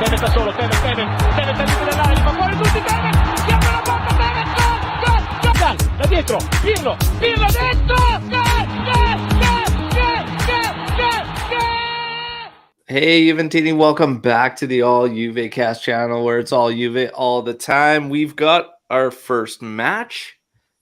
Tevez da solo, Tevez all'interno dell'area, fa fuori tutti, Tevez, si apre la porta, Tevez, gol, da dietro, Pirlo dentro, Hey Juventini, welcome back to the All Juve Cast channel where it's all Juve all the time. We've got our first match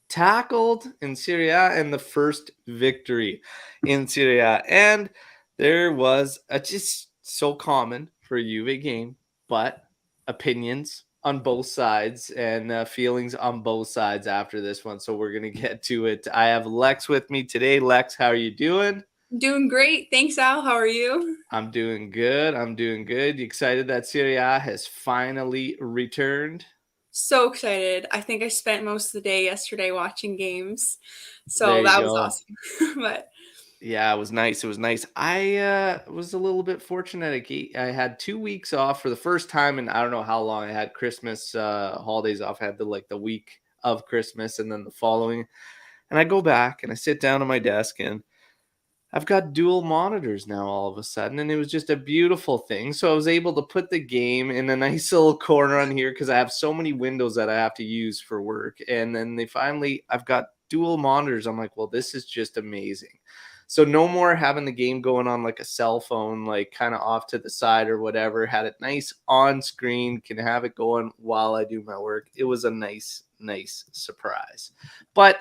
tackled in Serie A and the first victory in Serie A. And there was a just so common for a Juve game, but opinions on both sides and feelings on both sides after this one. So we're going to get to it. I have Lex with me today. Lex, how are you doing? Doing great. Thanks, Al. How are you? I'm doing good. You excited that Serie A has finally returned? So excited. I think I spent most of the day yesterday watching games. So There you that was go. awesome. But Yeah, it was nice. I was a little bit fortunate. I had 2 weeks off for the first time, and I don't know how long I had Christmas holidays off. I had the week of Christmas and then the following. And I go back and I sit down at my desk and I've got dual monitors now all of a sudden, and it was just a beautiful thing. So I was able to put the game in a nice little corner on here because I have so many windows that I have to use for work. And then I've got dual monitors. I'm like, well, this is just amazing. So no more having the game going on like a cell phone, like kind of off to the side or whatever. Had it nice on screen, can have it going while I do my work. It was a nice surprise. But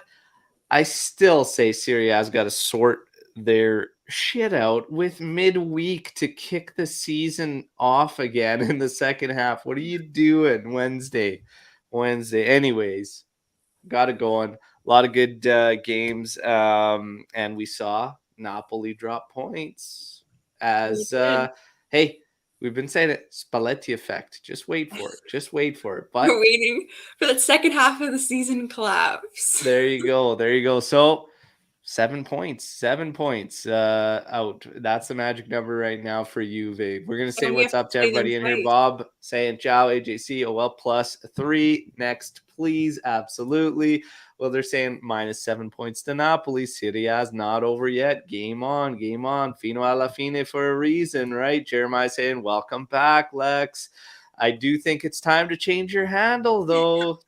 I still say Serie A's got to sort their shit out with midweek to kick the season off again in the second half. What are you doing Wednesday? Anyways, got it going. A lot of good games. And we saw Napoli drop points as hey, we've been saying it, Spalletti effect. Just wait for it. But we're waiting for that second half of the season collapse. there you go. So 7 points out. That's the magic number right now for Juve. We're gonna say what's up to everybody in here. Bob saying ciao, AJC, OL +3 next, please. Absolutely. Well, they're saying -7 points to Napoli. Serie A's not over yet. Game on. Fino alla fine for a reason, right? Jeremiah saying welcome back, Lex. I do think it's time to change your handle though.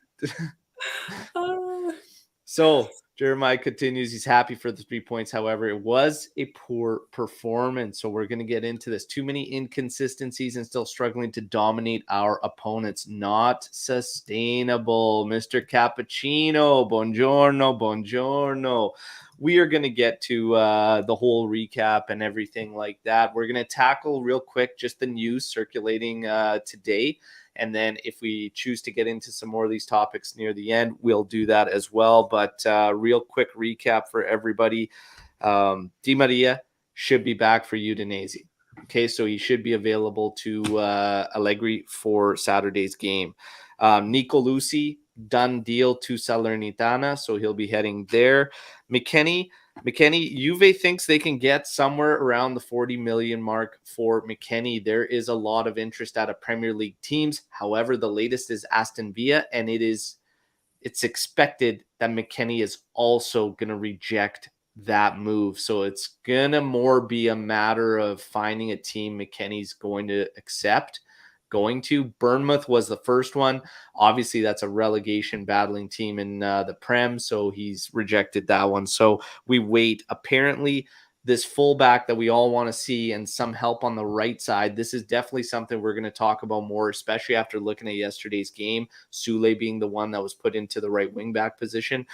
So Jeremiah continues. He's happy for the 3 points. However, it was a poor performance. So we're going to get into this. Too many inconsistencies and still struggling to dominate our opponents. Not sustainable. Mr. Cappuccino. Buongiorno. We are going to get to the whole recap and everything like that. We're going to tackle real quick just the news circulating today. And then if we choose to get into some more of these topics near the end, we'll do that as well. But real quick recap for everybody. Di Maria should be back for Udinese. Okay, so he should be available to Allegri for Saturday's game. Nico Lucci, done deal to Salernitana, so he'll be heading there. McKennie, Juve thinks they can get somewhere around the 40 million mark for McKennie. There is a lot of interest out of Premier League teams. However, the latest is Aston Villa, and it's expected that McKennie is also going to reject that move. So it's going to more be a matter of finding a team McKennie's going to accept. Bournemouth was the first one. Obviously, that's a relegation battling team in the Prem, so he's rejected that one. So we wait. Apparently, this fullback that we all want to see and some help on the right side, this is definitely something we're going to talk about more, especially after looking at yesterday's game, Sule being the one that was put into the right wing back position.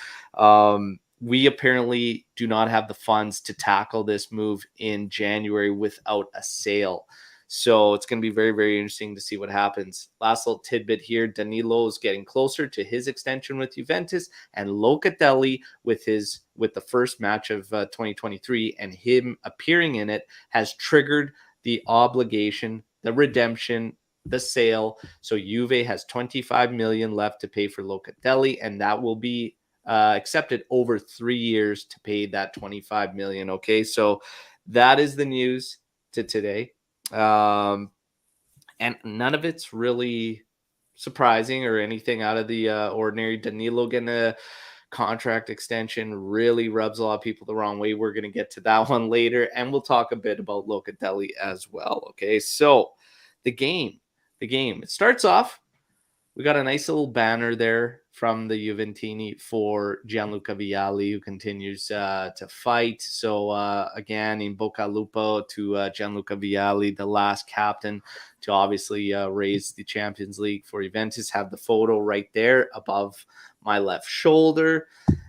We apparently do not have the funds to tackle this move in January without a sale. So it's going to be very, very interesting to see what happens. Last little tidbit here. Danilo is getting closer to his extension with Juventus, and Locatelli with the first match of 2023 and him appearing in it has triggered the obligation, the redemption, the sale. So Juve has 25 million left to pay for Locatelli, and that will be accepted over 3 years to pay that 25 million. Okay, so that is the news to today. And none of it's really surprising or anything out of the ordinary. Danilo getting a contract extension really rubs a lot of people the wrong way. We're going to get to that one later, and we'll talk a bit about Locatelli as well. Okay, so the game the game. It starts off, we got a nice little banner there from the Juventini for Gianluca Vialli, who continues to fight. So again, in bocca al lupo to Gianluca Vialli, the last captain to obviously raise the Champions League for Juventus. Have the photo right there above my left shoulder.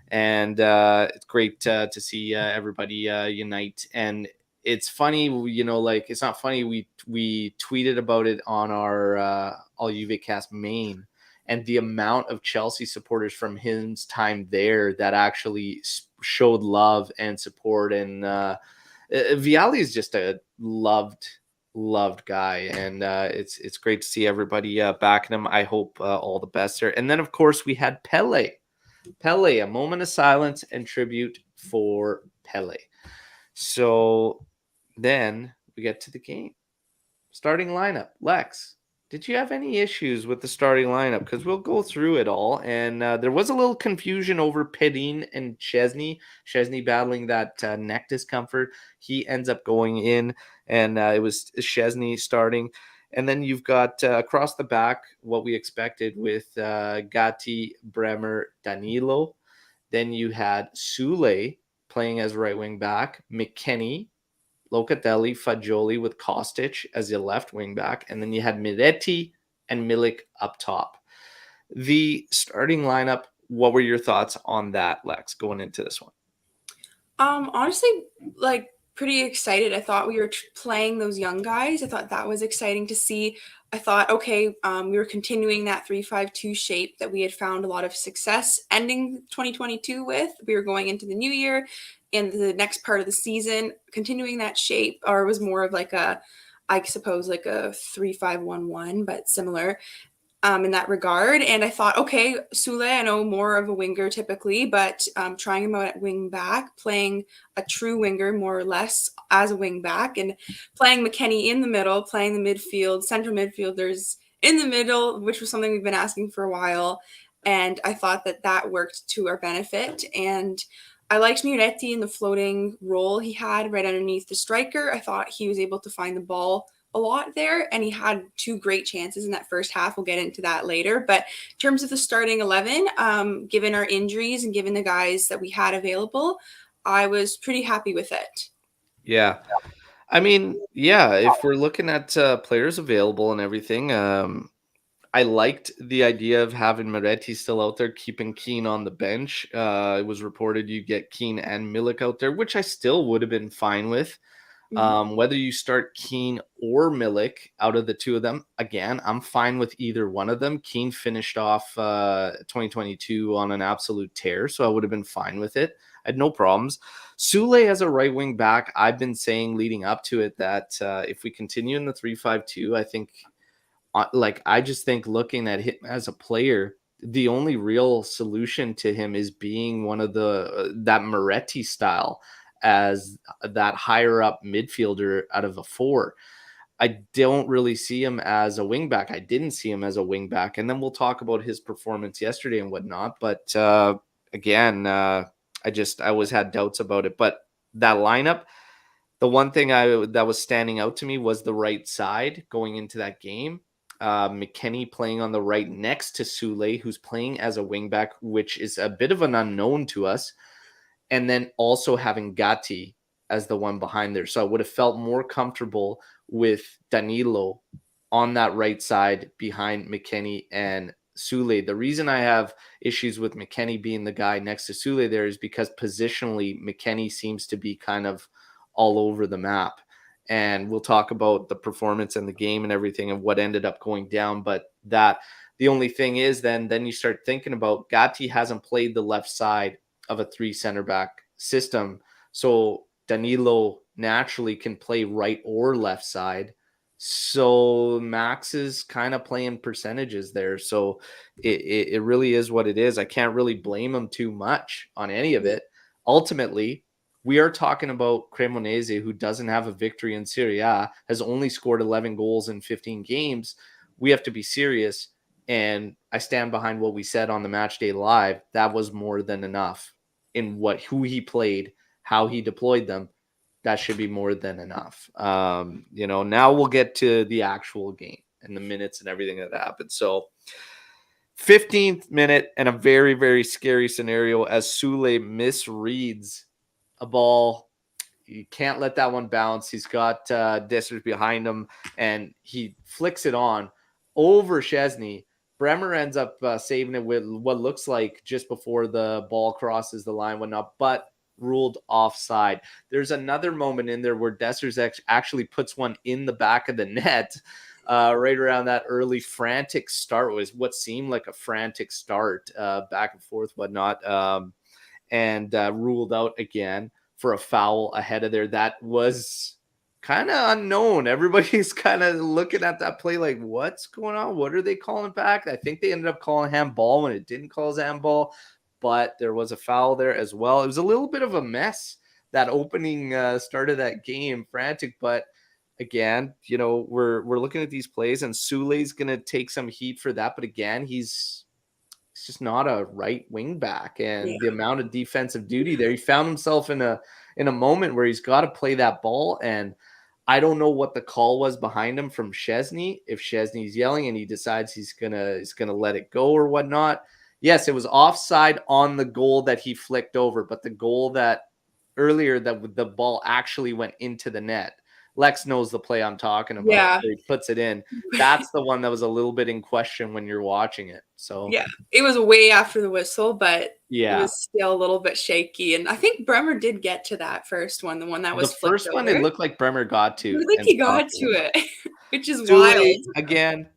And it's great to see everybody unite. And it's funny, like, it's not funny. We tweeted about it on our All Juvecast main, and the amount of Chelsea supporters from his time there that actually showed love and support. And Vialli is just a loved guy, and it's great to see everybody backing him. I hope all the best there. And then, of course, we had Pele, a moment of silence and tribute for Pele. So then we get to the game. Starting lineup. Lex, did you have any issues with the starting lineup? Because we'll go through it all. And there was a little confusion over Pedin and Szczesny. Szczesny battling that neck discomfort. He ends up going in, and it was Szczesny starting. And then you've got across the back what we expected with Gatti, Bremer, Danilo. Then you had Sule playing as right wing back, McKennie, Locatelli, Fagioli with Kostic as the left wing back, and then you had Miretti and Milik up top. The starting lineup, what were your thoughts on that, Lex, going into this one? Honestly, like, pretty excited. I thought we were playing those young guys. I thought that was exciting to see. I thought, okay, we were continuing that 3-5-2 shape that we had found a lot of success ending 2022 with. We were going into the new year and the next part of the season, continuing that shape, or it was more of like I suppose like a 3-5-1-1, but similar in that regard. And I thought, okay, Sule, I know more of a winger typically, but trying him out at wing back, playing a true winger more or less as a wing back, and playing McKennie in the middle, playing the midfield, central midfielders in the middle, which was something we've been asking for a while. And I thought that worked to our benefit. And I liked Miretti in the floating role he had right underneath the striker. I thought he was able to find the ball a lot there, and he had 2 great chances in that first half. We'll get into that later. But in terms of the starting 11, given our injuries and given the guys that we had available, I was pretty happy with it. Yeah. I mean, yeah, if we're looking at players available and everything, I liked the idea of having Miretti still out there, keeping Keane on the bench. It was reported you get Keane and Milik out there, which I still would have been fine with. Whether you start Keane or Milik out of the two of them, again, I'm fine with either one of them. Keane finished off 2022 on an absolute tear, so I would have been fine with it. I had no problems. Sule as a right wing back, I've been saying leading up to it that if we continue in the 3-5-2, I think, I just think looking at him as a player, the only real solution to him is being one of that Moretti style as that higher up midfielder out of a 4. I don't really see him as a wingback. I didn't see him as a wingback. And then we'll talk about his performance yesterday and whatnot. But again, I always had doubts about it. But that lineup, the one thing that was standing out to me was the right side going into that game. McKennie playing on the right next to Sule, who's playing as a wingback, which is a bit of an unknown to us. And then also having Gatti as the one behind there. So I would have felt more comfortable with Danilo on that right side behind McKennie and Sule. The reason I have issues with McKennie being the guy next to Sule there is because positionally McKennie seems to be kind of all over the map. And we'll talk about the performance and the game and everything and what ended up going down. But the only thing is then you start thinking about Gatti hasn't played the left side of a 3 center back system. So Danilo naturally can play right or left side. So Max is kind of playing percentages there. So it really is what it is. I can't really blame him too much on any of it. Ultimately, we are talking about Cremonese, who doesn't have a victory in Serie A, has only scored 11 goals in 15 games. We have to be serious. And I stand behind what we said on the Match Day Live. That was more than enough in who he played, how he deployed them. That should be more than enough. Now we'll get to the actual game. and the minutes and everything that happened. So 15th minute and a very, very scary scenario as Sule misreads a ball. You can't let that one bounce. He's got Dessers behind him, and he flicks it on over Szczesny. Bremer ends up saving it with what looks like just before the ball crosses the line, whatnot, but ruled offside. There's another moment in there where Dessers actually puts one in the back of the net right around that early frantic start. Was what seemed like a frantic start, back and forth, whatnot, and ruled out again for a foul ahead of there. That was kind of unknown. Everybody's kind of looking at that play like, what's going on? What are they calling back? I think they ended up calling handball when it didn't call handball, but there was a foul there as well. It was a little bit of a mess, that opening start of that game, frantic. But again, you know, we're looking at these plays, and Sule's going to take some heat for that. But again, he's just not a right wing back, and the amount of defensive duty there, he found himself in a moment where he's got to play that ball. And I don't know what the call was behind him from Szczesny, if Szczesny's yelling and he decides he's gonna let it go or whatnot. Yes, it was offside on the goal that he flicked over, but the goal that earlier that the ball actually went into the net. Lex knows the play I'm talking about. Yeah. He puts it in. That's the one that was a little bit in question when you're watching it. So yeah, it was way after the whistle, but yeah, it was still a little bit shaky. And I think Bremer did get to that first one, the one that was the first over. one. It looked like Bremer got to. I think he got to it, which is wild. Again,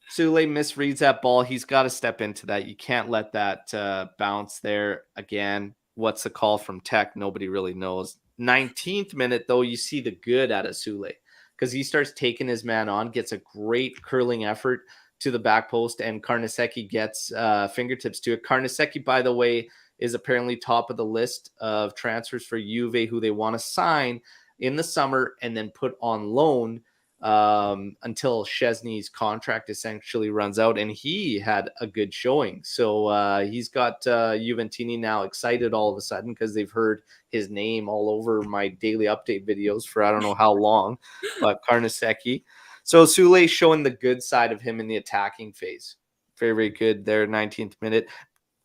Sule misreads that ball. He's got to step into that. You can't let that bounce there. Again, what's the call from Tech? Nobody really knows. 19th minute, though, you see the good out of Sule, because he starts taking his man on, gets a great curling effort to the back post, and Carnesecchi gets fingertips to it. Carnesecchi, by the way, is apparently top of the list of transfers for Juve, who they want to sign in the summer and then put on loan until Szczesny's contract essentially runs out, and he had a good showing. So he's got Juventini now excited all of a sudden because they've heard his name all over my daily update videos for I don't know how long, but Carnesecchi. So Sule showing the good side of him in the attacking phase. Very, very good there. 19th minute.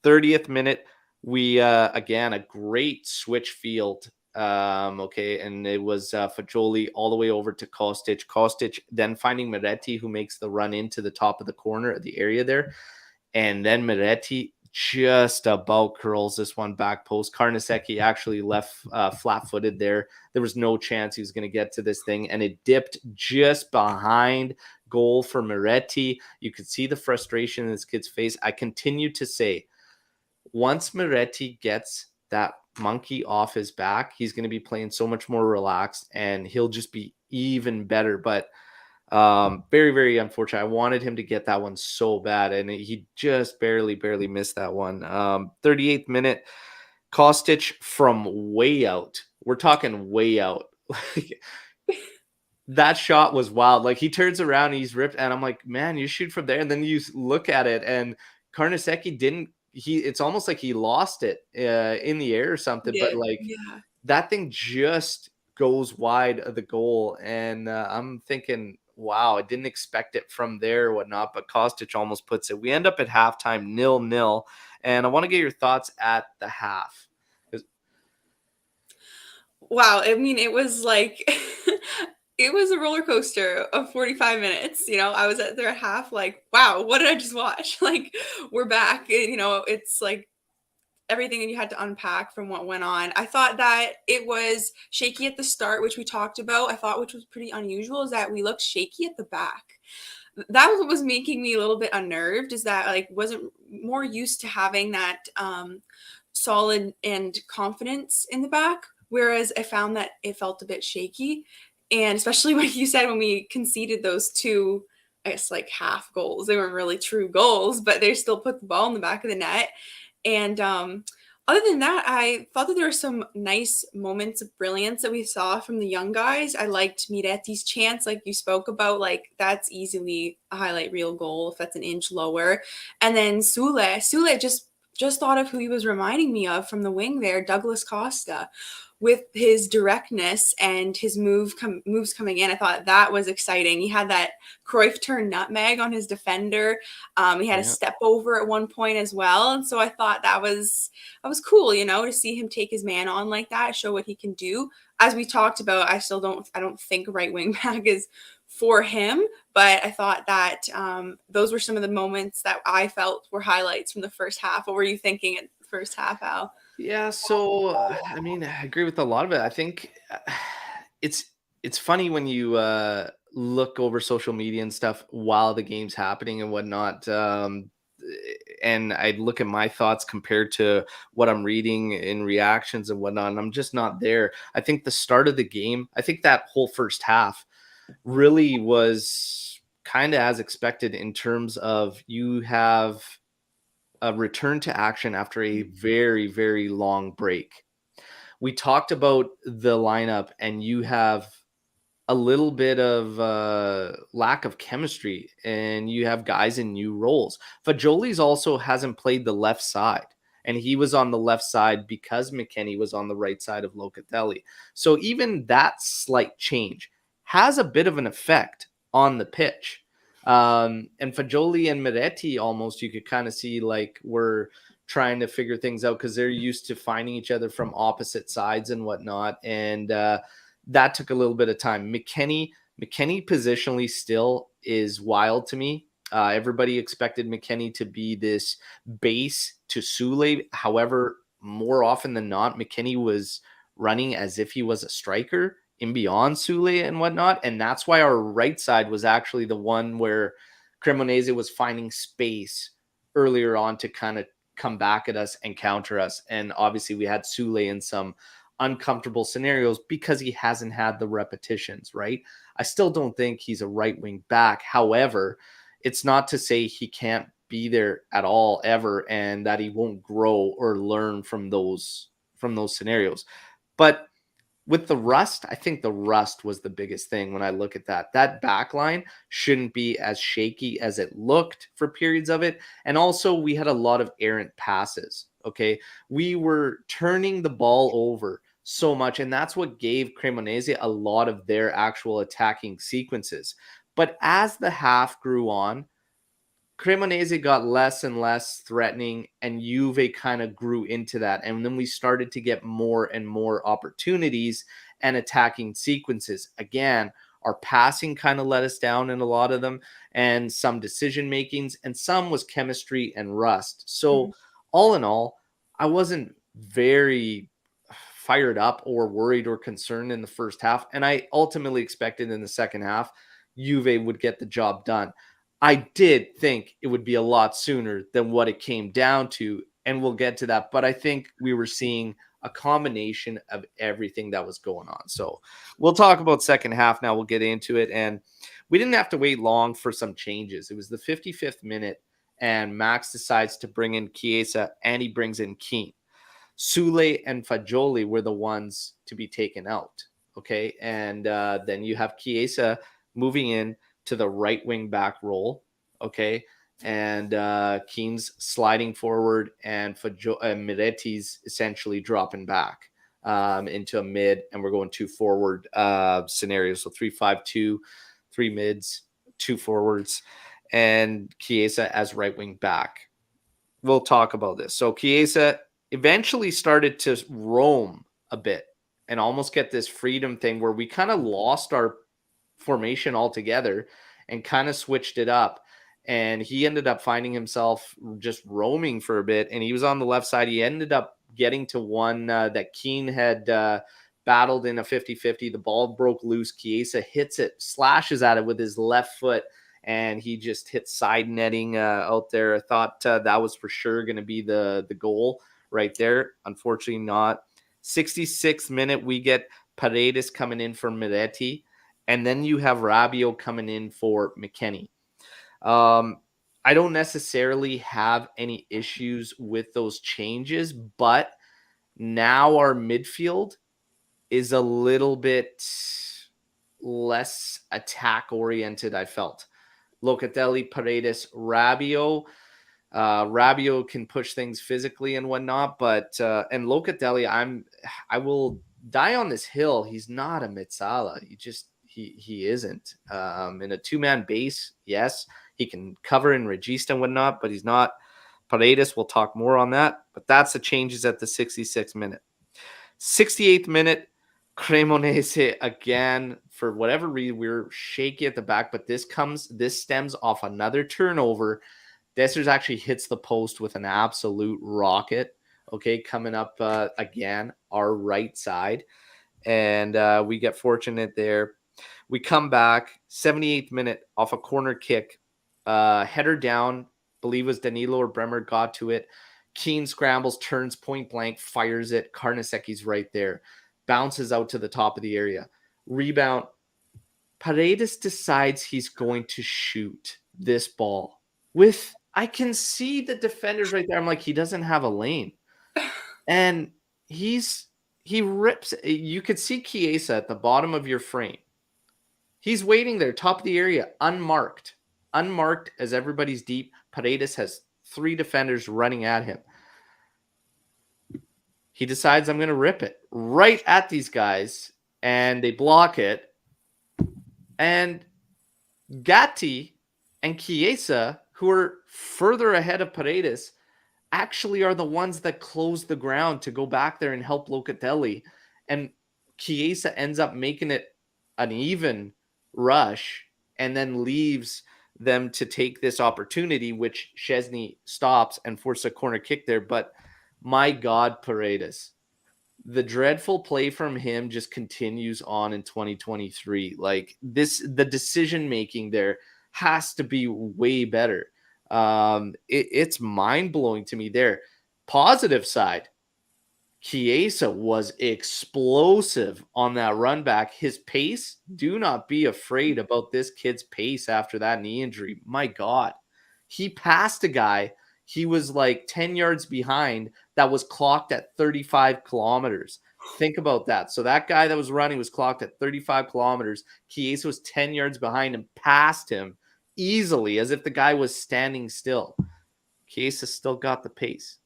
30th minute, we again a great switch field. Okay, and it was Fagioli all the way over to Kostic, then finding Miretti, who makes the run into the top of the corner of the area there, and then Miretti just about curls this one back post. Carnesecchi actually left flat-footed there. There was no chance he was going to get to this thing, and it dipped just behind goal for Miretti. You could see the frustration in this kid's face. I continue to say, once Miretti gets that monkey off his back, he's going to be playing so much more relaxed, and he'll just be even better. But very, very unfortunate. I wanted him to get that one so bad, and he just barely missed that one. 38th minute, Kostic from way out. We're talking way out. That shot was wild. Like, he turns around and he's ripped, and I'm like, man, you shoot from there. And then you look at it, and Carnesecchi didn't. It's almost like he lost it in the air or something. But like that thing just goes wide of the goal, and I'm thinking, wow, I didn't expect it from there or whatnot, but Kostic almost puts it. We end up at halftime 0-0, and I want to get your thoughts at the half. Wow, I mean, it was like it was a roller coaster of 45 minutes. You know, I was at their half like, wow, what did I just watch? Like, we're back. You know, it's like everything you had to unpack from what went on. I thought that it was shaky at the start, which we talked about. I thought, which was pretty unusual, is that we looked shaky at the back. That was what was making me a little bit unnerved, is that like wasn't more used to having that solid and confidence in the back. Whereas I found that it felt a bit shaky. And especially when you said when we conceded those two, I guess like half goals, they weren't really true goals, but they still put the ball in the back of the net. And other than that, I thought that there were some nice moments of brilliance that we saw from the young guys. I liked Miretti's chance, like you spoke about, like that's easily a highlight reel goal if that's an inch lower. And then Sule just just thought of who he was reminding me of from the wing there, Douglas Costa, with his directness and his moves coming in. I thought that was exciting. He had that Cruyff turn nutmeg on his defender. He had a step over at one point as well. And so I thought that was cool, you know, to see him take his man on like that, show what he can do. As we talked about, I don't think right wing back is for him, but I thought that those were some of the moments that I felt were highlights from the first half. What were you thinking in the first half, Al? Yeah, so I mean, I agree with a lot of it. I think it's funny when you look over social media and stuff while the game's happening and whatnot. And I look at my thoughts compared to what I'm reading in reactions and whatnot, and I'm just not there. I think the start of the game, I think that whole first half really was kind of as expected in terms of you have a return to action after a very, very long break. We talked about the lineup, and you have a little bit of lack of chemistry, and you have guys in new roles. Fajoli's also hasn't played the left side, and he was on the left side because McKennie was on the right side of Locatelli. So even that slight change has a bit of an effect on the pitch. And Fajoli and Miretti, almost you could kind of see like we're trying to figure things out because they're used to finding each other from opposite sides and whatnot. And that took a little bit of time. McKennie positionally still is wild to me. Everybody expected McKennie to be this base to Sule. However, more often than not, McKennie was running as if he was a striker in beyond Sule and whatnot. And that's why our right side was actually the one where Cremonese was finding space earlier on to kind of come back at us and counter us. And obviously we had Sule in some uncomfortable scenarios because he hasn't had the repetitions, right? I still don't think he's a right wing back. However, it's not to say he can't be there at all ever and that he won't grow or learn from those scenarios. But with the rust, I think the rust was the biggest thing when I look at that. That back line shouldn't be as shaky as it looked for periods of it. And also, we had a lot of errant passes, okay? We were turning the ball over so much, and that's what gave Cremonese a lot of their actual attacking sequences. But as the half grew on, Cremonese got less and less threatening, and Juve kind of grew into that. And then we started to get more and more opportunities and attacking sequences. Again, our passing kind of let us down in a lot of them, and some decision makings, and some was chemistry and rust. So all in all, I wasn't very fired up or worried or concerned in the first half. And I ultimately expected in the second half, Juve would get the job done. I did think it would be a lot sooner than what it came down to, and we'll get to that. But I think we were seeing a combination of everything that was going on. So we'll talk about second half now. We'll get into it. And we didn't have to wait long for some changes. It was the 55th minute, and Max decides to bring in Chiesa, and he brings in Keane. Sule and Fajoli were the ones to be taken out. Okay. And then you have Chiesa moving in to the right wing back role, okay, and Keane's sliding forward, and Miretti's essentially dropping back into a mid, and we're going two forward scenarios, so 3-5-2, three mids, two forwards, and Chiesa as right wing back. We'll talk about this. So Chiesa eventually started to roam a bit and almost get this freedom thing where we kind of lost our formation altogether and kind of switched it up, and he ended up finding himself just roaming for a bit, and he was on the left side. He ended up getting to one that Keane had battled in a 50-50. The ball broke loose. Chiesa hits it, slashes at it with his left foot, and he just hit side netting out there. I thought that was for sure going to be the goal right there. Unfortunately not. 66th minute, we get Paredes coming in for Miretti. And then you have Rabiot coming in for McKennie. I don't necessarily have any issues with those changes, but now our midfield is a little bit less attack-oriented, I felt. Locatelli, Paredes, Rabiot. Rabiot can push things physically and whatnot, but and Locatelli, I will die on this hill. He's not a Mitsala. He isn't. In a two-man base, yes, he can cover in Regista and whatnot, but he's not Paredes. We'll talk more on that. But that's the changes at the 66th minute. 68th minute, Cremonese again. For whatever reason, we're shaky at the back, but this stems off another turnover. Dessers actually hits the post with an absolute rocket. Okay, coming up again, our right side. And we get fortunate there. We come back, 78th minute, off a corner kick. Header down, believe it was Danilo or Bremer got to it. Keane scrambles, turns point blank, fires it. Karnaseki's right there. Bounces out to the top of the area. Rebound. Paredes decides he's going to shoot this ball. I can see the defenders right there. I'm like, he doesn't have a lane. And he rips. You could see Chiesa at the bottom of your frame. He's waiting there, top of the area, unmarked. Unmarked as everybody's deep. Paredes has 3 defenders running at him. He decides, I'm going to rip it right at these guys, and they block it. And Gatti and Chiesa, who are further ahead of Paredes, actually are the ones that close the ground to go back there and help Locatelli. And Chiesa ends up making it an even rush and then leaves them to take this opportunity, which Szczesny stops and forces a corner kick there. But my God, Paredes, the dreadful play from him just continues on in 2023. Like the decision making there has to be way better. It's mind blowing to me there. Positive side, Chiesa was explosive on that run back. His pace, do not be afraid about this kid's pace after that knee injury. My God, he passed a guy. He was like 10 yards behind that was clocked at 35 kilometers. Think about that. So that guy that was running was clocked at 35 kilometers. Chiesa was 10 yards behind and passed him easily as if the guy was standing still. Chiesa still got the pace.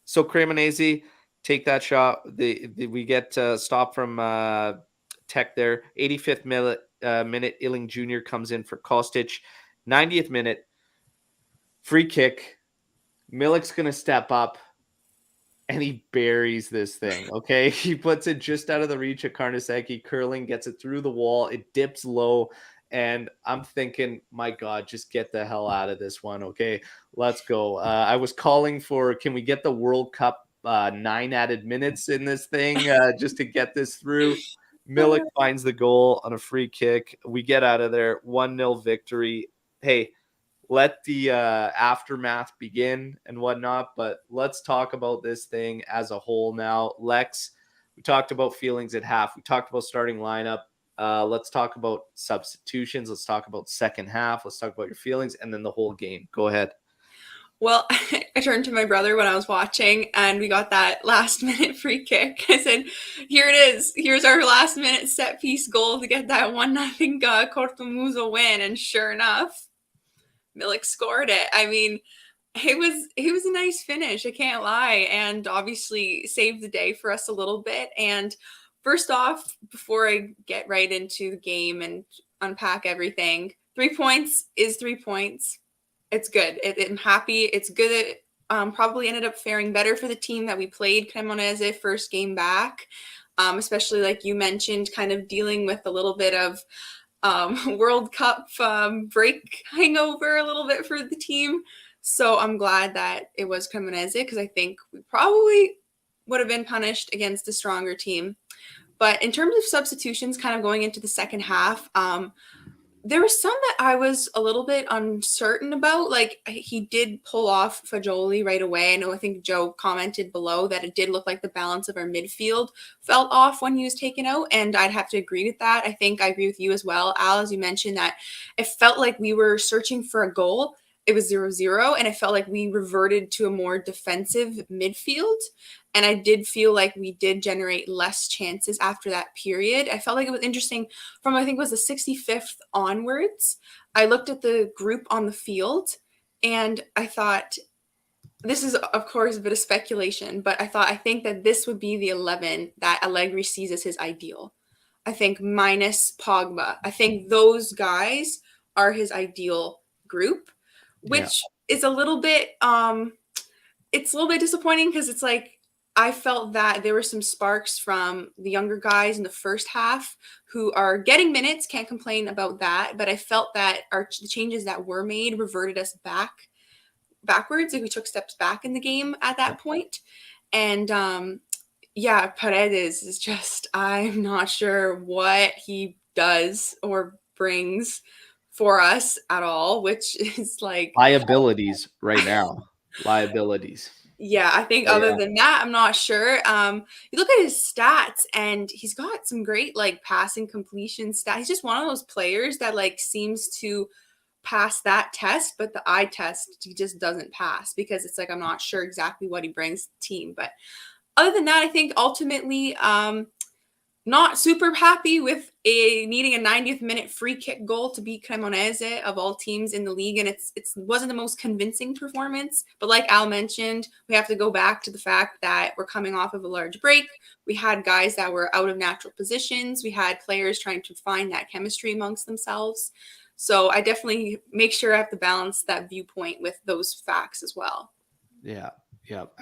So Cremonese take that shot. We get stopped from Tech there. 85th minute, Illing Jr. comes in for Kostic. 90th minute, free kick. Milik's going to step up, and he buries this thing, okay? He puts it just out of the reach of Karnaseki. Curling gets it through the wall. It dips low, and I'm thinking, my God, just get the hell out of this one, okay? Let's go. I was calling for, can we get the World Cup 9 added minutes in this thing just to get this through? Milik finds the goal on a free kick. We get out of there, 1-0 victory. Hey, let the aftermath begin and whatnot, but let's talk about this thing as a whole now. Lex, we talked about feelings at half. We talked about starting lineup. Let's talk about substitutions. Let's talk about second half. Let's talk about your feelings and then the whole game. Go ahead. Well, I turned to my brother when I was watching and we got that last minute free kick. I said, here it is. Here's our last minute set piece goal to get that 1-0 Cortomuso win. And sure enough, Milik scored it. I mean, it was a nice finish. I can't lie. And obviously saved the day for us a little bit. And first off, before I get right into the game and unpack everything, 3 points is 3 points. It's good. I'm happy. It's good. It probably ended up faring better for the team that we played Cremonese first game back, especially like you mentioned, kind of dealing with a little bit of World Cup break hangover a little bit for the team. So I'm glad that it was Cremonese because I think we probably would have been punished against a stronger team. But in terms of substitutions kind of going into the second half, there were some that I was a little bit uncertain about. Like he did pull off Fagioli right away. I think Joe commented below that it did look like the balance of our midfield felt off when he was taken out. And I'd have to agree with that. I think I agree with you as well, Al, as you mentioned that it felt like we were searching for a goal. It was 0-0, and it felt like we reverted to a more defensive midfield. And I did feel like we did generate less chances after that period. I felt like it was interesting from, I think it was the 65th onwards. I looked at the group on the field, And I thought, this is, of course, a bit of speculation, but I think that this would be the 11 that Allegri sees as his ideal. I think minus Pogba. I think those guys are his ideal group, which is a little bit it's a little bit disappointing because it's like I felt that there were some sparks from the younger guys in the first half who are getting minutes, can't complain about that, but I felt that the changes that were made reverted us backwards. Like we took steps back in the game at that point. And Paredes is just, I'm not sure what he does or brings for us at all, which is like liabilities right now. Liabilities. Yeah, I think other than that, I'm not sure. You look at his stats and he's got some great like passing completion stats. He's just one of those players that like seems to pass that test, but the eye test he just doesn't pass because it's like I'm not sure exactly what he brings to the team. But other than that, I think ultimately not super happy with needing a 90th minute free kick goal to beat Cremonese of all teams in the league, and it wasn't the most convincing performance. But like Al mentioned, we have to go back to the fact that we're coming off of a large break. We had guys that were out of natural positions. We had players trying to find that chemistry amongst themselves. So I definitely make sure I have to balance that viewpoint with those facts as well. Yeah,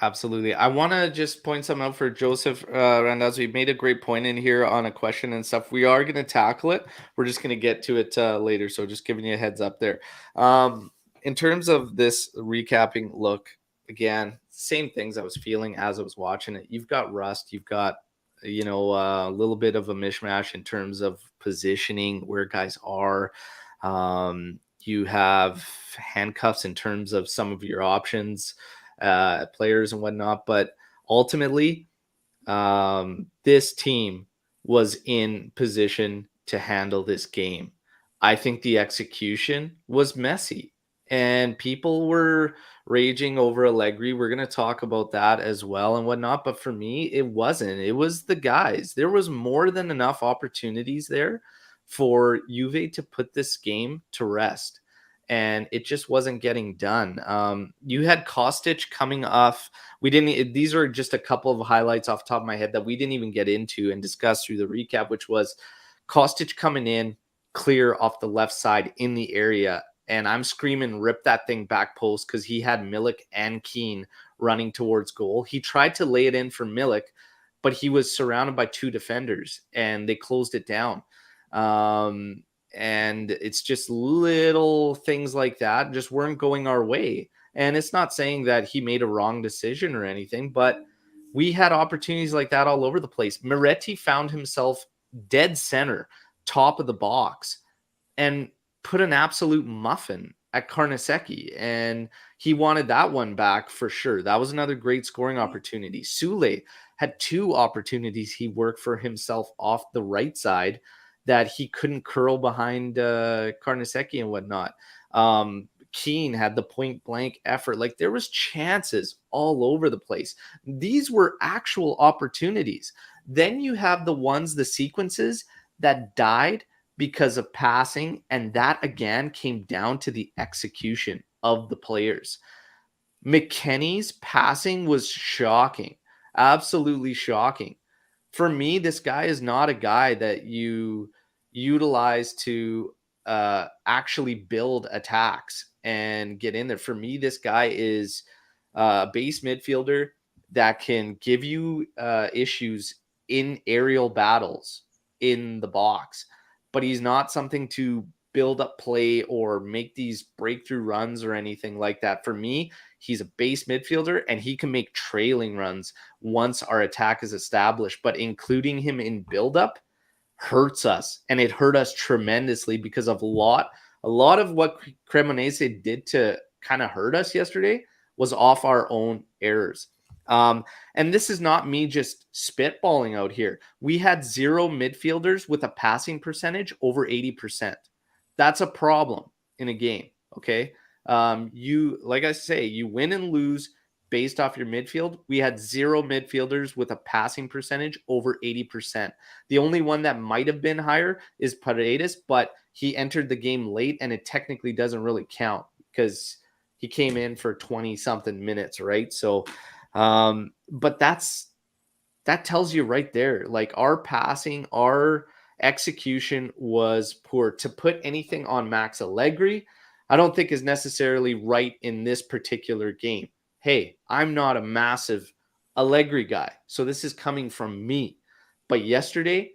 absolutely. I want to just point something out for Joseph Randazzo. You made a great point in here on a question and stuff. We are going to tackle it. We're just going to get to it later. So just giving you a heads up there. In terms of this recapping look, again, same things I was feeling as I was watching it. You've got rust. You've got, a little bit of a mishmash in terms of positioning where guys are. You have handcuffs in terms of some of your options. Players and whatnot, but ultimately this team was in position to handle this game. I think the execution was messy and people were raging over Allegri. We're going to talk about that as well and whatnot, but for me it wasn't. It was the guys. There was more than enough opportunities there for Juve to put this game to rest. And it just wasn't getting done. You had Kostic coming off. These are just a couple of highlights off the top of my head that we didn't even get into and discuss through the recap, which was Kostic coming in clear off the left side in the area. And I'm screaming, rip that thing back post because he had Milik and Keane running towards goal. He tried to lay it in for Milik, but he was surrounded by two defenders and they closed it down. And it's just little things like that just weren't going our way. And it's not saying that he made a wrong decision or anything, but we had opportunities like that all over the place. Moretti found himself dead center, top of the box, and put an absolute muffin at Carnesecchi. And he wanted that one back for sure. That was another great scoring opportunity. Sule had two opportunities he worked for himself off the right side that he couldn't curl behind Carnesecchi and whatnot. Keane had the point blank effort. Like there was chances all over the place. These were actual opportunities. Then you have the sequences that died because of passing. And that again came down to the execution of the players. McKennie's passing was shocking. Absolutely shocking. For me, this guy is not a guy that you utilize to actually build attacks and get in there. For me, this guy is a base midfielder that can give you issues in aerial battles in the box, but he's not something to build up play or make these breakthrough runs or anything like that. For me, he's a base midfielder and he can make trailing runs once our attack is established, but including him in buildup hurts us. And it hurt us tremendously because of a lot of what Cremonese did to kind of hurt us yesterday was off our own errors. And this is not me just spitballing out here. We had 0 midfielders with a passing percentage over 80%. That's a problem in a game. Okay. Like I say, you win and lose based off your midfield. We had 0 midfielders with a passing percentage over 80%. The only one that might have been higher is Paredes, but he entered the game late and it technically doesn't really count because he came in for 20 something minutes, right? So, but that tells you right there, like our passing, our execution was poor. To put anything on Max Allegri, I don't think is necessarily right in this particular game. Hey, I'm not a massive Allegri guy, so this is coming from me. But yesterday,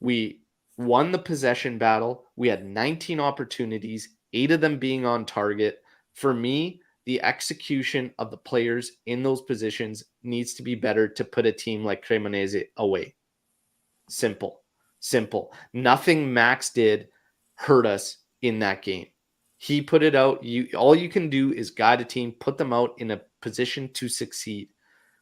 we won the possession battle. We had 19 opportunities, 8 of them being on target. For me, the execution of the players in those positions needs to be better to put a team like Cremonese away. Simple. Nothing Max did hurt us in that game. He put it out. All you can do is guide a team, put them out in a position to succeed.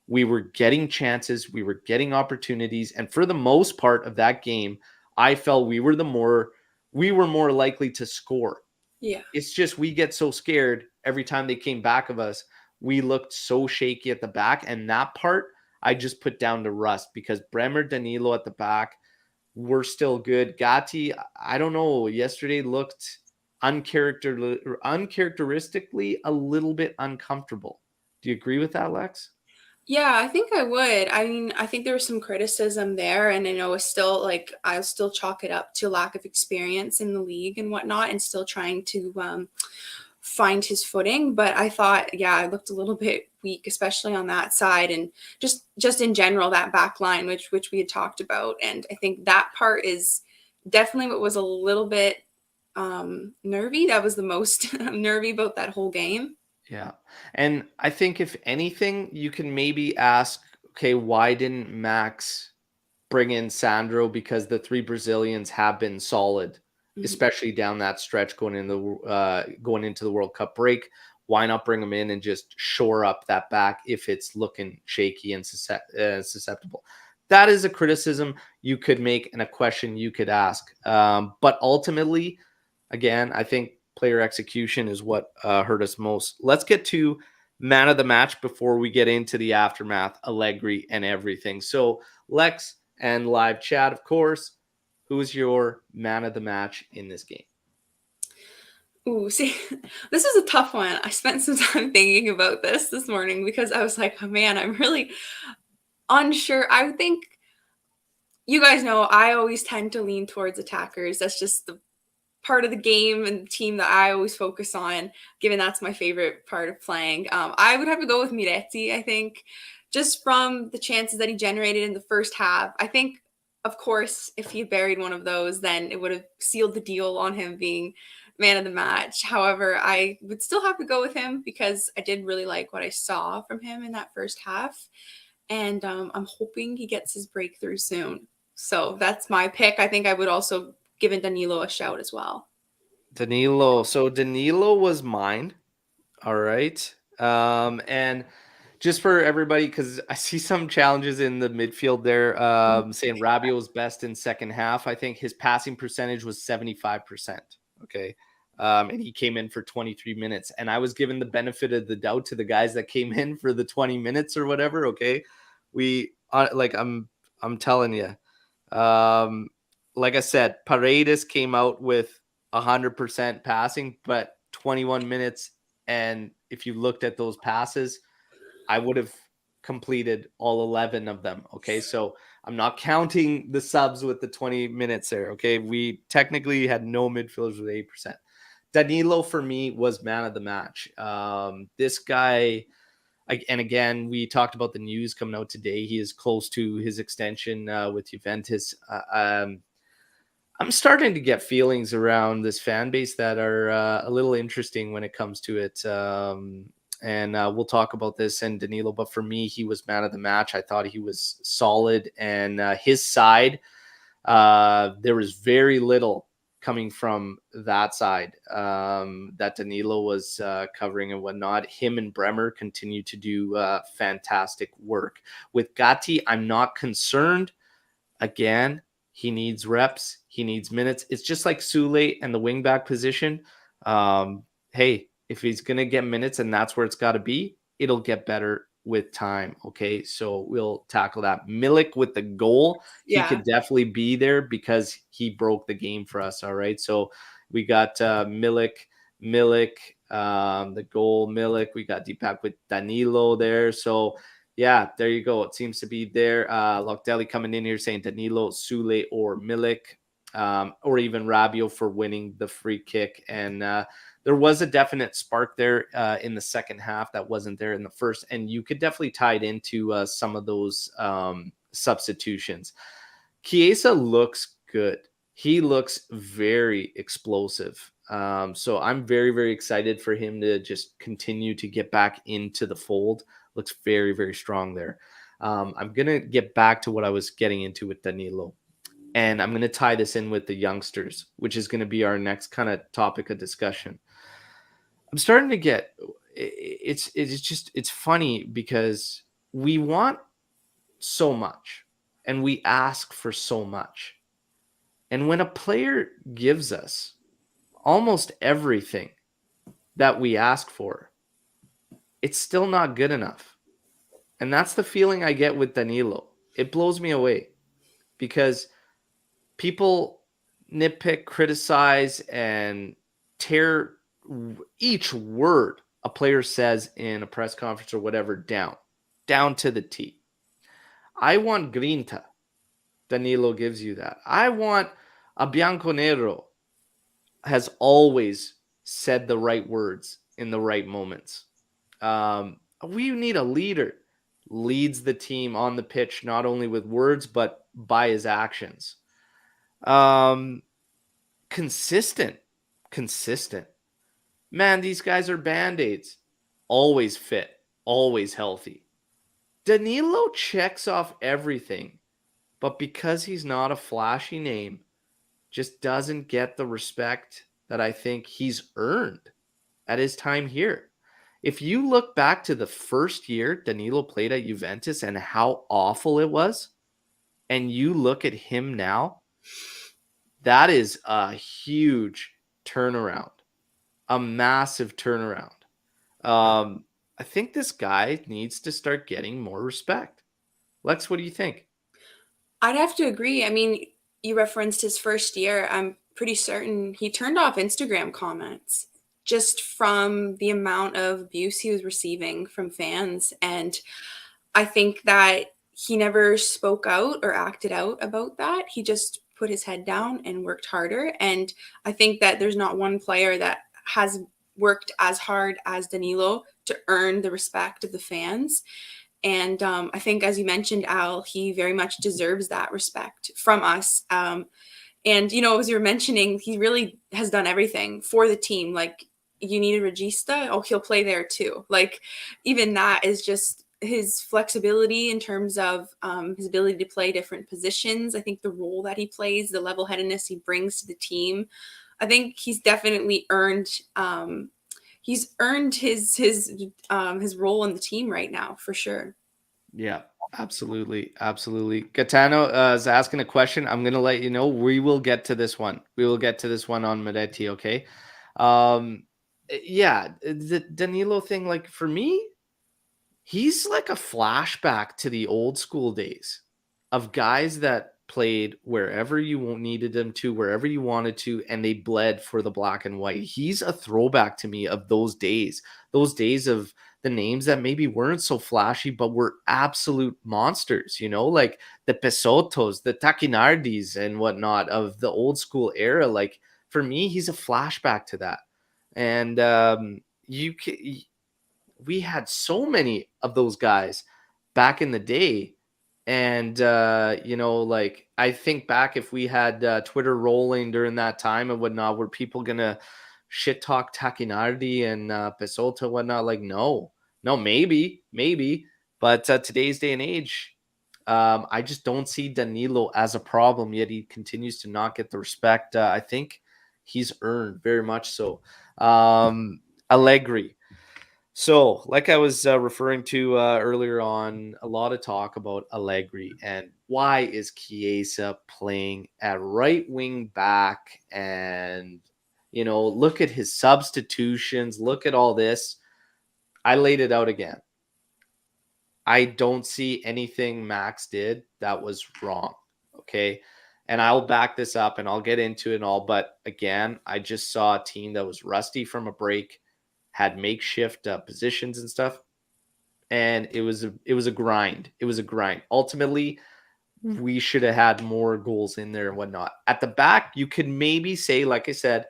We were getting chances, we were getting opportunities, and for the most part of that game, I felt we were more likely to score. Yeah. It's just we get so scared every time they came back of us. We looked so shaky at the back, and that part I just put down to rust because Bremer, Danilo at the back were still good. Gatti, I don't know, yesterday looked uncharacteristically a little bit uncomfortable. Do you agree with that, Lex? Yeah, I think I would. I mean, I think there was some criticism there, and I know it's still like I'll still chalk it up to lack of experience in the league and whatnot, and still trying to find his footing. But I thought, yeah, I looked a little bit weak, especially on that side, and just in general that back line, which we had talked about, and I think that part is definitely what was a little bit nervy. That was the most nervy about that whole game. Yeah. And I think if anything, you can maybe ask, okay, why didn't Max bring in Sandro? Because the 3 Brazilians have been solid, especially down that stretch going into the World Cup break. Why not bring them in and just shore up that back if it's looking shaky and susceptible? That is a criticism you could make and a question you could ask. But ultimately, again, I think player execution is what hurt us most. Let's get to man of the match before we get into the aftermath, Allegri and everything. So Lex and live chat, of course, who's your man of the match in this game? Ooh, see, this is a tough one. I spent some time thinking about this morning because I was like, oh man, I'm really unsure. I would think, you guys know, I always tend to lean towards attackers. That's just the part of the game and the team that I always focus on, given that's my favorite part of playing. I would have to go with Miretti, I think, just from the chances that he generated in the first half. I think, of course, if he had buried one of those, then it would have sealed the deal on him being man of the match. However, I would still have to go with him because I did really like what I saw from him in that first half. And I'm hoping he gets his breakthrough soon. So that's my pick. I think I would also given Danilo a shout as well. Danilo. So Danilo was mine. All right. And just for everybody, because I see some challenges in the midfield there, saying Rabiot was best in second half. I think his passing percentage was 75%. Okay. And he came in for 23 minutes. And I was given the benefit of the doubt to the guys that came in for the 20 minutes or whatever. Okay. I'm telling you, like I said, Paredes came out with 100% passing, but 21 minutes. And if you looked at those passes, I would have completed all 11 of them. Okay. So I'm not counting the subs with the 20 minutes there. Okay. We technically had no midfielders with 8%. Danilo for me was man of the match. This guy, and again, we talked about the news coming out today. He is close to his extension with Juventus. I'm starting to get feelings around this fan base that are a little interesting when it comes to it. And we'll talk about this and Danilo. But for me, he was man of the match. I thought he was solid. And his side, there was very little coming from that side that Danilo was covering and whatnot. Him and Bremer continue to do fantastic work. With Gatti, I'm not concerned. Again, he needs reps. He needs minutes. It's just like Sule and the wingback position. Hey, if he's going to get minutes and that's where it's got to be, it'll get better with time. Okay, so we'll tackle that. Milik with the goal, he could definitely be there because he broke the game for us. All right, so we got Milik, The goal, Milik. We got Deepak with Danilo there. So, yeah, there you go. It seems to be there. Lokdeli coming in here saying Danilo, Sule, or Milik, or even Rabiot for winning the free kick. And there was a definite spark there in the second half that wasn't there in the first. And you could definitely tie it into some of those substitutions. Chiesa looks good. He looks very explosive. So I'm very, very excited for him to just continue to get back into the fold. Looks very, very strong there. I'm going to get back to what I was getting into with Danilo. And I'm going to tie this in with the youngsters, which is going to be our next kind of topic of discussion. I'm starting to get, it's funny because we want so much and we ask for so much. And when a player gives us almost everything that we ask for, it's still not good enough. And that's the feeling I get with Danilo. It blows me away because people nitpick, criticize, and tear each word a player says in a press conference or whatever down to the T. I want grinta. Danilo gives you that. I want a Bianconero. Has always said the right words in the right moments. We need a leader. Leads the team on the pitch, not only with words, but by his actions. Consistent. Man, these guys are Band-Aids. Always fit. Always healthy. Danilo checks off everything, but because he's not a flashy name, just doesn't get the respect that I think he's earned at his time here. If you look back to the first year Danilo played at Juventus and how awful it was, and you look at him now, that is a huge turnaround, a massive turnaround. I think this guy needs to start getting more respect. Lex, what do you think? I'd have to agree. I mean, you referenced his first year. I'm pretty certain he turned off Instagram comments just from the amount of abuse he was receiving from fans. And I think that he never spoke out or acted out about that. He just put his head down and worked harder. And I think that there's not one player that has worked as hard as Danilo to earn the respect of the fans. And I think, as you mentioned, Al, he very much deserves that respect from us. And, you know, as you were mentioning, he really has done everything for the team. Like, you need a regista, oh, he'll play there too. Like, even that is just his flexibility in terms of his ability to play different positions. I think the role that he plays, the level-headedness he brings to the team, I think he's definitely earned his role in the team right now, for sure. Yeah, absolutely. Gaetano is asking a question. I'm going to let you know. We will get to this one. On Moretti, okay? Yeah, the Danilo thing, like, for me, he's like a flashback to the old school days of guys that played wherever you needed them to, wherever you wanted to, and they bled for the black and white. He's a throwback to me of those days of the names that maybe weren't so flashy, but were absolute monsters, you know, like the Pesotos, the Taquinardis and whatnot of the old school era. Like, for me, he's a flashback to that. And we had so many of those guys back in the day. And, you know, like, I think back if we had Twitter rolling during that time and whatnot, were people going to shit talk Taquinardi and Pesota and whatnot? Like, no, maybe. But today's day and age, I just don't see Danilo as a problem, yet he continues to not get the respect I think he's earned, very much so. Allegri. So, like I was referring to earlier on, a lot of talk about Allegri and why is Chiesa playing at right wing back, and, you know, look at his substitutions, look at all this. I laid it out again. I don't see anything Max did that was wrong, okay? And I'll back this up and I'll get into it and all, but again, I just saw a team that was rusty from a break. had makeshift positions and stuff. And it was a grind. It was a grind. Ultimately, we should have had more goals in there and whatnot. At the back, you could maybe say, like I said,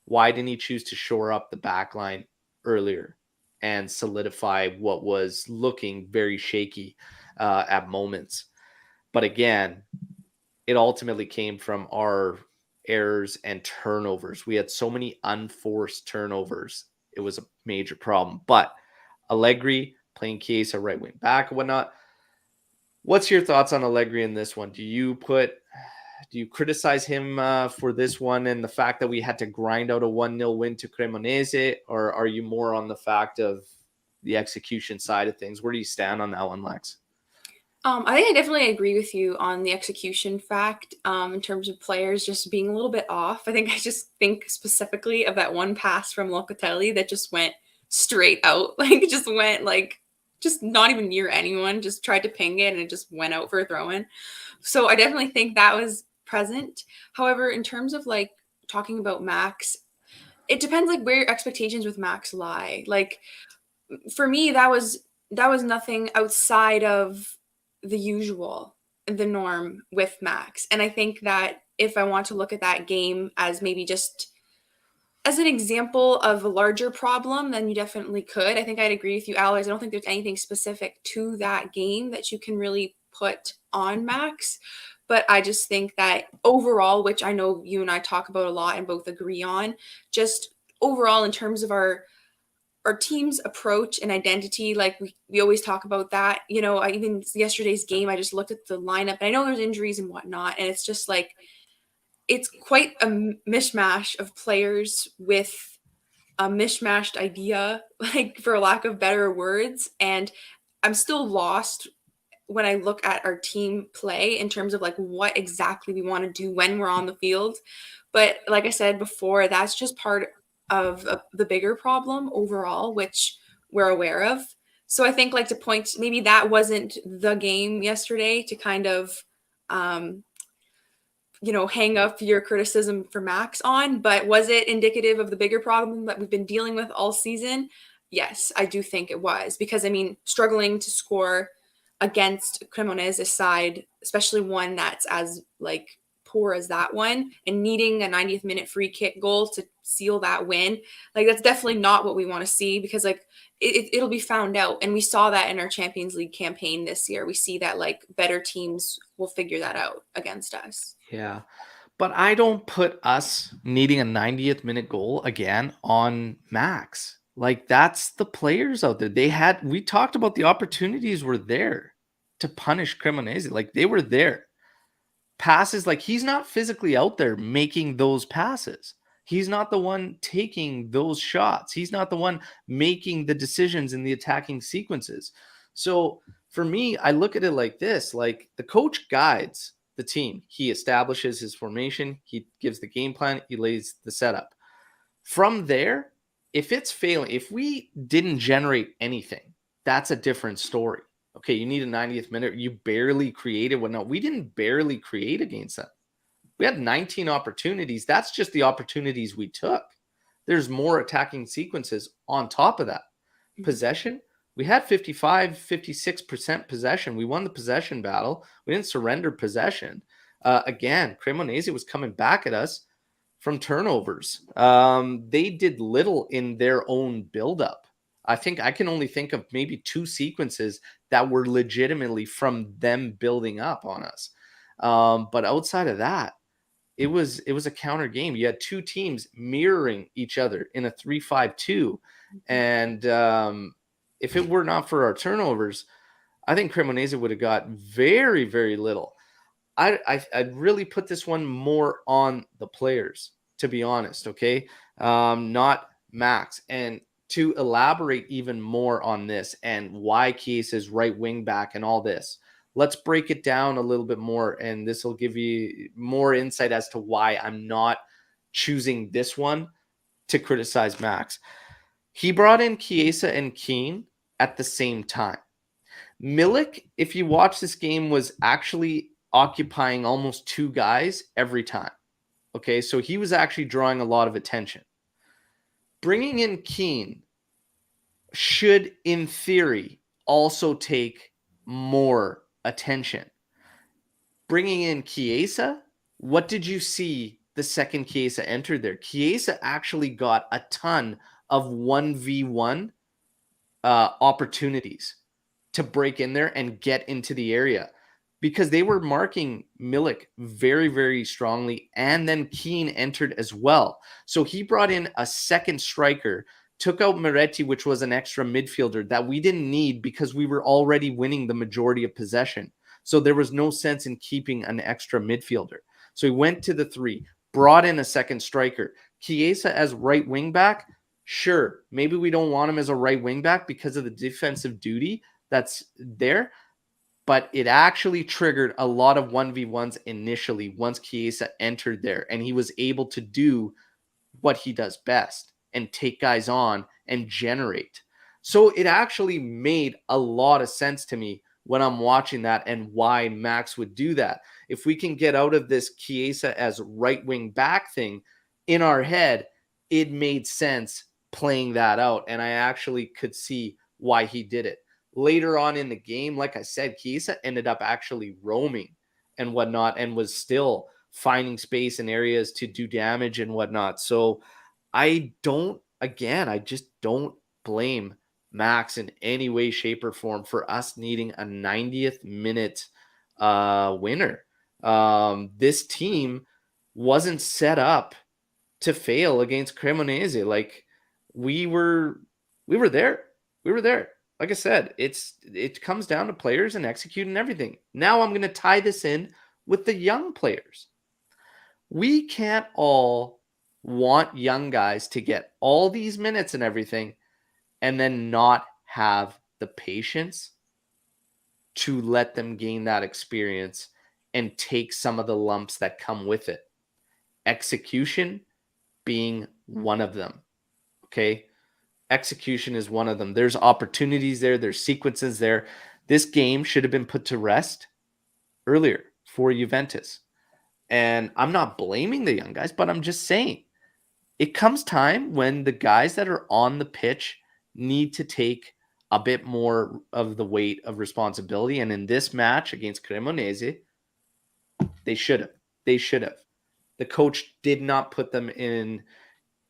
why didn't he choose to shore up the back line earlier and solidify what was looking very shaky at moments? But again, it ultimately came from our errors and turnovers. We had so many unforced turnovers. It was a major problem. But Allegri playing Chiesa right wing back and whatnot. What's your thoughts on Allegri in this one? Do you criticize him for this one and the fact that we had to grind out a 1-0 win to Cremonese, or are you more on the fact of the execution side of things? Where do you stand on that one, Lex? I think I definitely agree with you on the execution fact in terms of players just being a little bit off. I think specifically of that one pass from Locatelli that just went straight out, just not even near anyone, just tried to ping it and it just went out for a throw-in. So I definitely think that was present. However, in terms of like talking about Max, it depends like where your expectations with Max lie. Like for me, that was nothing outside of the usual, the norm with Max. And I think that if I want to look at that game as maybe just as an example of a larger problem, then you definitely could. I think I'd agree with you, Alex. I don't think there's anything specific to that game that you can really put on Max. But I just think that overall, which I know you and I talk about a lot and both agree on, just overall in terms of our team's approach and identity, like we always talk about that. You know, even yesterday's game, I just looked at the lineup and I know there's injuries and whatnot. And it's just like, it's quite a mishmash of players with a mishmashed idea, like for lack of better words. And I'm still lost when I look at our team play in terms of like what exactly we want to do when we're on the field. But like I said before, that's just part of the bigger problem overall, which we're aware of. So I think like to point, maybe that wasn't the game yesterday to kind of, hang up your criticism for Max on, but was it indicative of the bigger problem that we've been dealing with all season? Yes, I do think it was, because I mean, struggling to score against Cremonese's side, especially one that's as like poor as that one, and needing a 90th minute free kick goal to seal that win, like that's definitely not what we want to see, because like it'll be found out. And we saw that in our Champions League campaign this year. We see that like better teams will figure that out against us. Yeah. But I don't put us needing a 90th minute goal again on Max. Like that's the players out there. We talked about the opportunities were there to punish Cremonese. Like they were there. Passes, like he's not physically out there making those passes. He's not the one taking those shots. He's not the one making the decisions in the attacking sequences. So for me, I look at it like this, like the coach guides the team. He establishes his formation. He gives the game plan. He lays the setup. From there, if it's failing, if we didn't generate anything, that's a different story. Okay, you need a 90th minute. You barely created. Well, no, we didn't barely create against them. We had 19 opportunities. That's just the opportunities we took. There's more attacking sequences on top of that. Possession, we had 56% possession. We won the possession battle. We didn't surrender possession. Again, Cremonese was coming back at us from turnovers. They did little in their own buildup. I think I can only think of maybe 2 sequences that were legitimately from them building up on us. But outside of that, it was a counter game. You had 2 teams mirroring each other in a 3-5-2. And if it were not for our turnovers, I think Cremonese would have got very, very little. I'd really put this one more on the players, to be honest, okay? Not Max. And to elaborate even more on this and why Chiesa's right wing back and all this, let's break it down a little bit more, and this will give you more insight as to why I'm not choosing this one to criticize Max. He brought in Chiesa and Keane at the same time. Milik, if you watch this game, was actually occupying almost 2 guys every time. Okay, so he was actually drawing a lot of attention. Bringing in Keane should, in theory, also take more attention. Bringing in Chiesa, what did you see the second Chiesa entered there? Chiesa actually got a ton of 1v1 opportunities to break in there and get into the area because they were marking Milik very, very strongly. And then Keane entered as well. So he brought in a second striker, took out Moretti, which was an extra midfielder that we didn't need because we were already winning the majority of possession. So there was no sense in keeping an extra midfielder. So he went to the 3, brought in a second striker. Chiesa as right wing back. Sure, maybe we don't want him as a right wing back because of the defensive duty that's there, but it actually triggered a lot of 1v1s initially once Chiesa entered there, and he was able to do what he does best and take guys on and generate. So it actually made a lot of sense to me when I'm watching that and why Max would do that. If we can get out of this Chiesa as right wing back thing in our head, it made sense playing that out. And I actually could see why he did it. Later on in the game, like I said, Chiesa ended up actually roaming and whatnot and was still finding space in areas to do damage and whatnot. So I just don't blame Max in any way, shape, or form for us needing a 90th minute winner. This team wasn't set up to fail against Cremonese. Like we were there. Like I said, it comes down to players and executing everything. Now I'm going to tie this in with the young players. We can't all want young guys to get all these minutes and everything and then not have the patience to let them gain that experience and take some of the lumps that come with it. Execution being one of them. Okay? Execution is one of them. There's opportunities there. There's sequences there. This game should have been put to rest earlier for Juventus. And I'm not blaming the young guys, but I'm just saying it comes time when the guys that are on the pitch need to take a bit more of the weight of responsibility. And in this match against Cremonese, they should have. The coach did not put them in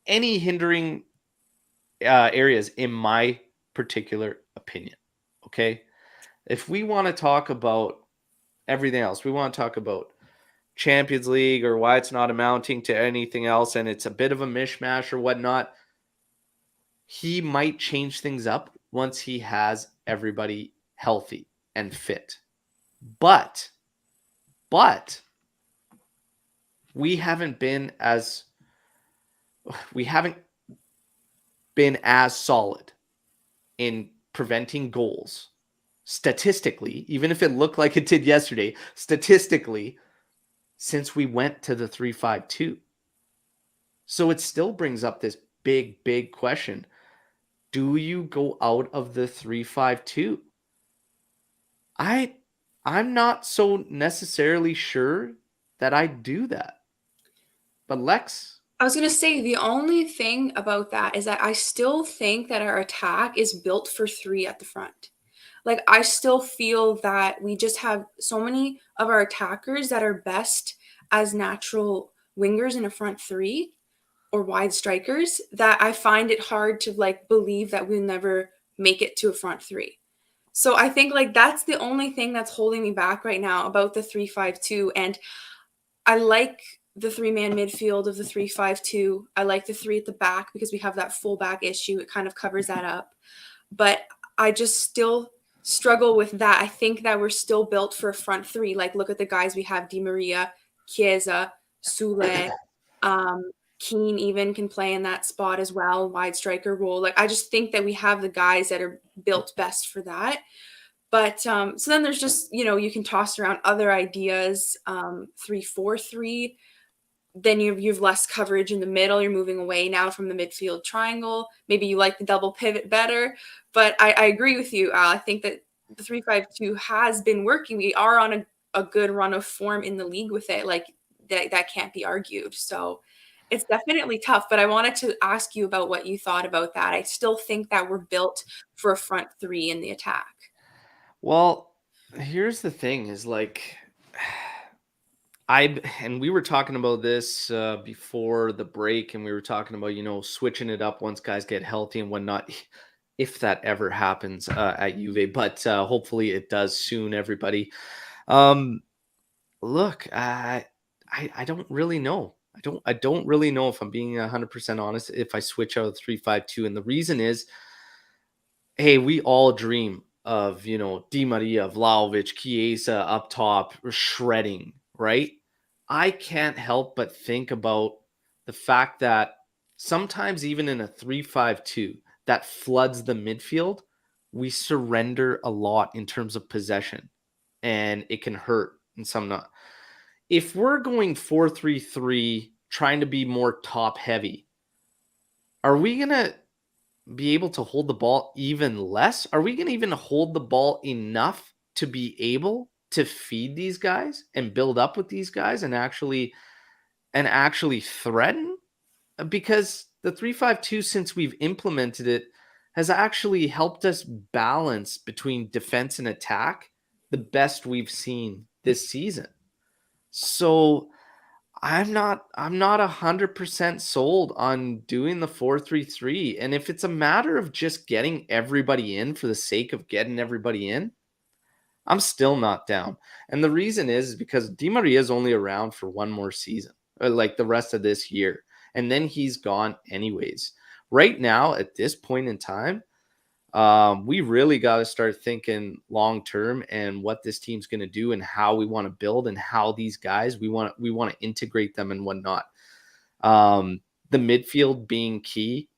any hindering areas, in my particular opinion. Okay. If we want to talk about everything else, we want to talk about Champions League or why it's not amounting to anything else and it's a bit of a mishmash or whatnot, he might change things up once he has everybody healthy and fit. But we haven't been as solid in preventing goals statistically, even if it looked like it did yesterday, statistically, since we went to the 3-5-2. So it still brings up this big question. Do you go out of the 3-5-2? I'm not so necessarily sure that I do that. But Lex, I was going to say the only thing about that is that I still think that our attack is built for 3 at the front. Like, I still feel that we just have so many of our attackers that are best as natural wingers in a front 3 or wide strikers that I find it hard to like believe that we'll never make it to a front 3. So I think like that's the only thing that's holding me back right now about the 3-5-2. And I like the 3-man midfield of the 3-5-2. I like the 3 at the back because we have that full back issue. It kind of covers that up. But I just still struggle with that. I think that we're still built for a front 3. Like, look at the guys we have: Di Maria, Chiesa, Sule, Keane even can play in that spot as well, wide striker role. Like, I just think that we have the guys that are built best for that. But so then there's just, you can toss around other ideas, 3-4-3. Then you've less coverage in the middle. You're moving away now from the midfield triangle. Maybe you like the double pivot better. But I agree with you, Al. I think that the 3-5-2 has been working. We are on a good run of form in the league with it. Like, that can't be argued. So It's definitely tough, but I wanted to ask you about what you thought about that. I still think that we're built for a front three in the attack. Well, here's the thing is like and we were talking about this before the break, and we were talking about, switching it up once guys get healthy and whatnot, if that ever happens at Juve, but hopefully it does soon, everybody. Um, Look, I don't really know. I don't really know, if I'm being 100% honest, if I switch out of 3-5-2. And the reason is, hey, we all dream of, Di Maria, Vlahovic, Chiesa up top, shredding, right? I can't help but think about the fact that sometimes even in a 3-5-2 that floods the midfield, we surrender a lot in terms of possession, and it can hurt in some not. If we're going 4-3-3, trying to be more top heavy, are we going to be able to hold the ball even less? Are we going to even hold the ball enough to be able to feed these guys and build up with these guys and actually threaten? Because the 3-5-2, since we've implemented it, has actually helped us balance between defense and attack the best we've seen this season. So I'm not 100% sold on doing the 4-3-3. And if it's a matter of just getting everybody in for the sake of getting everybody in, I'm still not down. And the reason is because Di Maria is only around for one more season, like the rest of this year, and then he's gone anyways. Right now, at this point in time, we really got to start thinking long term and what this team's going to do and how we want to build and how these guys we want to integrate them and whatnot. The midfield being key,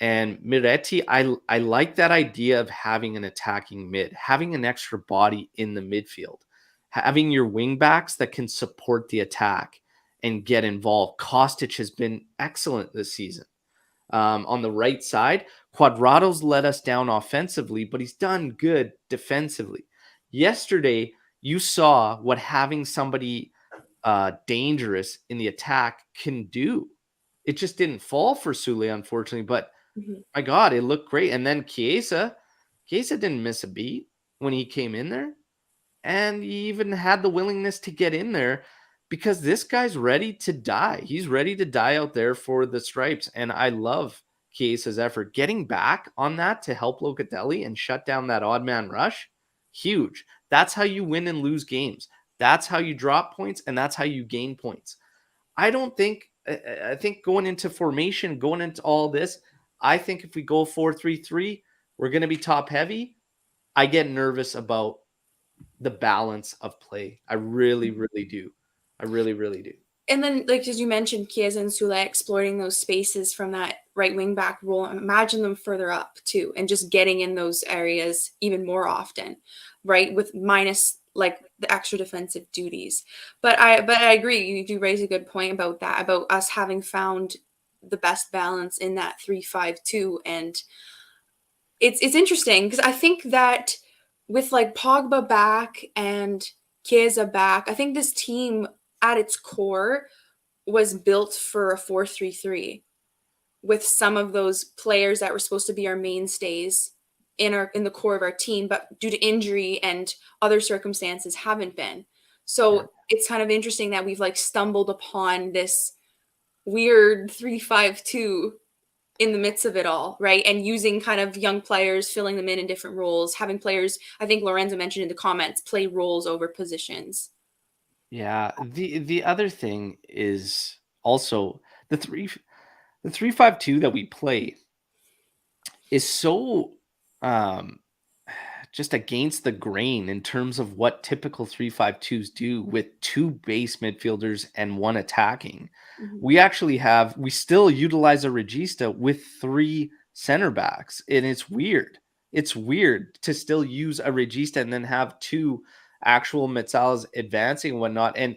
and Miretti, I like that idea of having an attacking mid, having an extra body in the midfield, having your wing backs that can support the attack and get involved. Kostic has been excellent this season. On the right side, Quadrado's let us down offensively, but he's done good defensively. Yesterday, you saw what having somebody dangerous in the attack can do. It just didn't fall for Sule, unfortunately, but my God, it looked great. And then Chiesa didn't miss a beat when he came in there, and he even had the willingness to get in there because this guy's ready to die. He's ready to die out there for the stripes. And I love Chiesa's effort. Getting back on that to help Locatelli and shut down that odd man rush, huge. That's how you win and lose games. That's how you drop points, and that's how you gain points. I think going into formation, going into all this, I think if we go 4-3-3, we're going to be top heavy. I get nervous about the balance of play. I really, really do. I really, really do. And then, like, as you mentioned, Chiesa and Sule exploiting those spaces from that right wing back role. Imagine them further up too, and just getting in those areas even more often, right? With minus like the extra defensive duties. But I agree. You do raise a good point about that, about us having found the best balance in that 3-5-2. And it's interesting because I think that with like Pogba back and Chiesa back, I think this team at its core was built for a 4-3-3 with some of those players that were supposed to be our mainstays in the core of our team, but due to injury and other circumstances haven't been. So it's kind of interesting that we've like stumbled upon this weird 3-5-2 in the midst of it all, right? And using kind of young players, filling them in different roles, having players, I think Lorenzo mentioned in the comments, play roles over positions. Yeah. The other thing is also the 3-5-2 that we play is so just against the grain in terms of what typical 3-5-2s do with two base midfielders and one attacking. We still utilize a regista with three center backs, and it's weird. It's weird to still use a regista and then have two actual Metsalas advancing and whatnot. And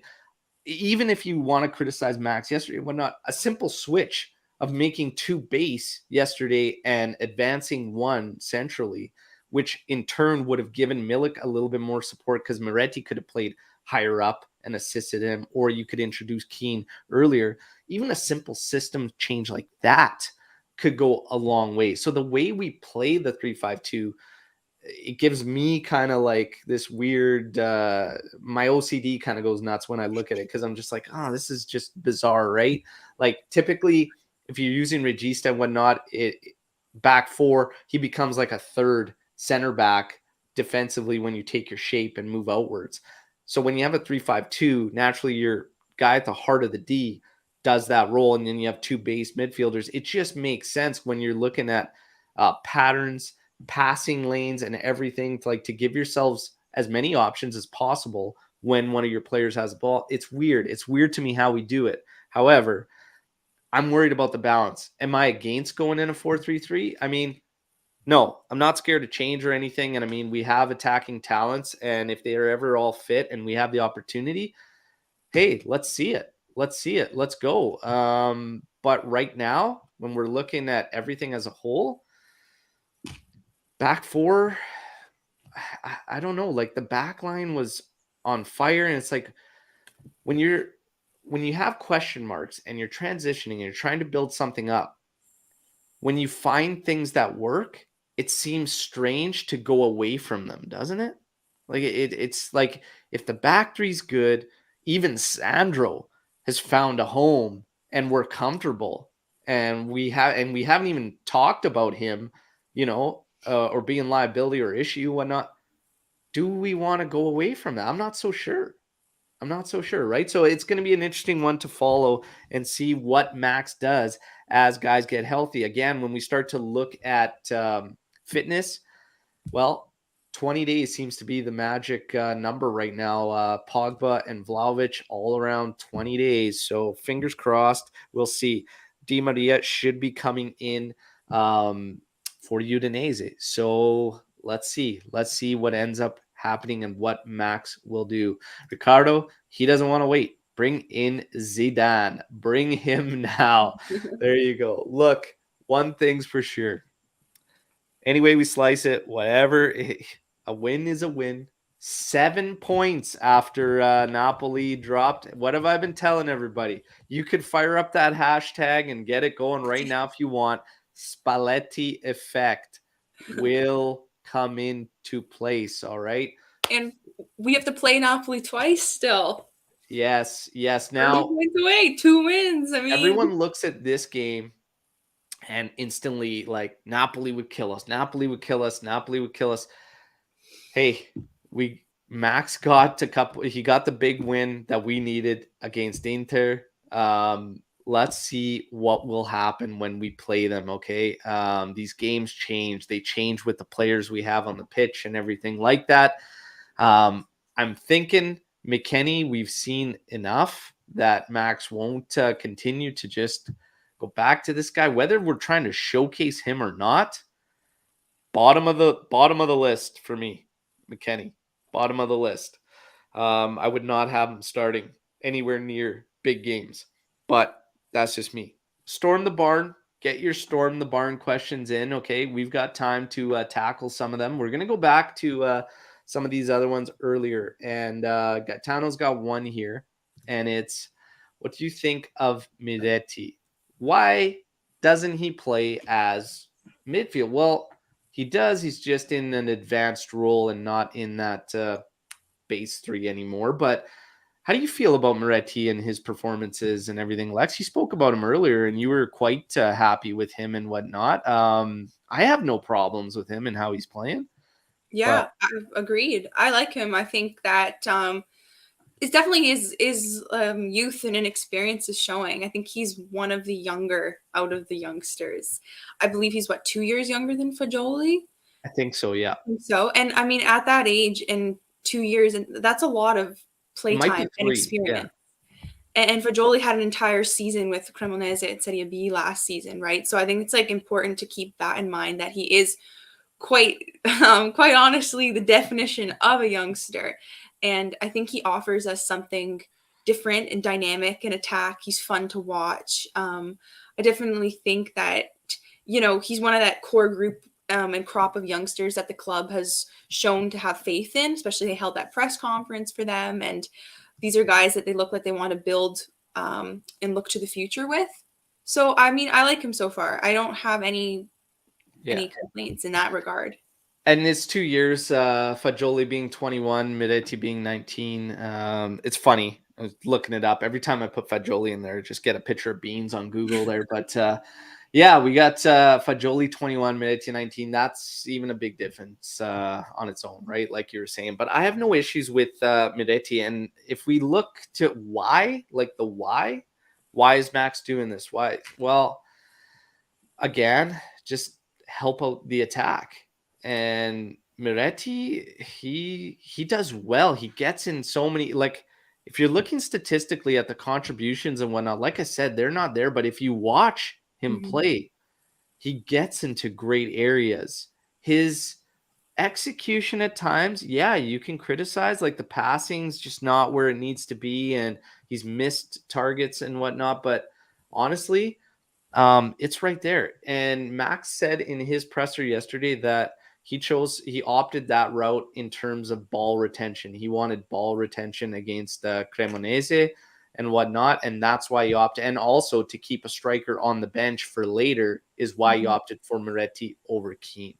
even if you want to criticize Max yesterday and whatnot, a simple switch of making two base yesterday and advancing one centrally, which in turn would have given Milik a little bit more support because Miretti could have played higher up and assisted him, or you could introduce Keane earlier. Even a simple system change like that could go a long way. So the way we play the 3-5-2, it gives me kind of like this weird, my OCD kind of goes nuts when I look at it, because I'm just like, oh, this is just bizarre, right? Like typically, if you're using Regista and whatnot, back four, he becomes like a third center back defensively when you take your shape and move outwards. So when you have a 3-5-2, naturally your guy at the heart of the D does that role, and then you have two base midfielders. It just makes sense when you're looking at patterns, passing lanes, and everything, to give yourselves as many options as possible when one of your players has a ball. It's weird. It's weird to me how we do it. However, I'm worried about the balance. Am I against going in a 4-3-3? I mean, no, I'm not scared to change or anything. And I mean, we have attacking talents, and if they are ever all fit and we have the opportunity, hey, let's see it. Let's see it. Let's go. But right now, when we're looking at everything as a whole, back four, I don't know. Like the back line was on fire, and it's like when you have question marks and you're transitioning and you're trying to build something up, when you find things that work, it seems strange to go away from them, doesn't it? Like it's like if the back three's good, even Sandro has found a home and we're comfortable, and we haven't even talked about him, or being liability or issue, whatnot. Do we want to go away from that? I'm not so sure. Right? So it's going to be an interesting one to follow and see what Max does as guys get healthy. Again, when we start to look at fitness, well, 20 days seems to be the magic number right now. Pogba and Vlahovic all around 20 days. So fingers crossed. We'll see. Di Maria should be coming in for Udinese. So let's see. Let's see what ends up happening and what Max will do. Ricardo, he doesn't want to wait. Bring in Zidane. Bring him now. There you go. Look, one thing's for sure. Anyway, we slice it, whatever. A win is a win. 7 points after Napoli dropped. What have I been telling everybody? You could fire up that hashtag and get it going right now if you want. Spalletti effect will come into place, all right? And we have to play Napoli twice still. Yes. Now, 2 wins. I mean, everyone looks at this game and instantly like Napoli would kill us. Hey, Max got he got the big win that we needed against Inter. Let's see what will happen when we play them, okay? These games change. They change with the players we have on the pitch and everything like that. I'm thinking McKennie, we've seen enough that Max won't continue to just go back to this guy, whether we're trying to showcase him or not. Bottom of the list for me, McKennie. Bottom of the list. I would not have him starting anywhere near big games, but that's just me. Storm the barn. Get your storm the barn questions in. Okay, we've got time to tackle some of them. We're gonna go back to some of these other ones earlier, and Gaetano's got one here, and it's, what do you think of Miretti? Why doesn't he play as midfield? Well, he does. He's just in an advanced role and not in that base three anymore. But how do you feel about Miretti and his performances and everything? Lex, you spoke about him earlier, and you were quite happy with him and whatnot. I have no problems with him and how he's playing. Yeah, I've agreed. I like him. I think that it's definitely his youth and inexperience is showing. I think he's one of the younger out of the youngsters. I believe he's 2 years younger than Fagioli. I think so, yeah. And I mean, at that age, in 2 years, and that's a lot of playtime and experience. Yeah. And Fagioli had an entire season with Cremonese at Serie B last season, right? So I think it's important to keep that in mind, that he is quite honestly the definition of a youngster. And I think he offers us something different and dynamic in attack. He's fun to watch. I definitely think that, he's one of that core group and crop of youngsters that the club has shown to have faith in, especially they held that press conference for them. And these are guys that they look like they want to build and look to the future with. So, I mean, I like him so far. I don't have any complaints in that regard. And it's 2 years, Fagioli being 21, Miretti being 19. It's funny. I was looking it up. Every time I put Fagioli in there, just get a picture of beans on Google there. But yeah, we got Fagioli 21, Miretti 19. That's even a big difference on its own, right? Like you were saying. But I have no issues with Miretti. And if we look to why is Max doing this? Why? Well, again, just help out the attack. And Miretti, he does well. He gets in so many, like, if you're looking statistically at the contributions and whatnot, like I said, they're not there. But if you watch him play, he gets into great areas. His execution at times, yeah, you can criticize, like the passing's just not where it needs to be, and he's missed targets and whatnot. But honestly, it's right there. And Max said in his presser yesterday that he opted that route in terms of ball retention. He wanted ball retention against Cremonese and whatnot, and that's why he opted. And also to keep a striker on the bench for later is why he opted for Miretti over Keane.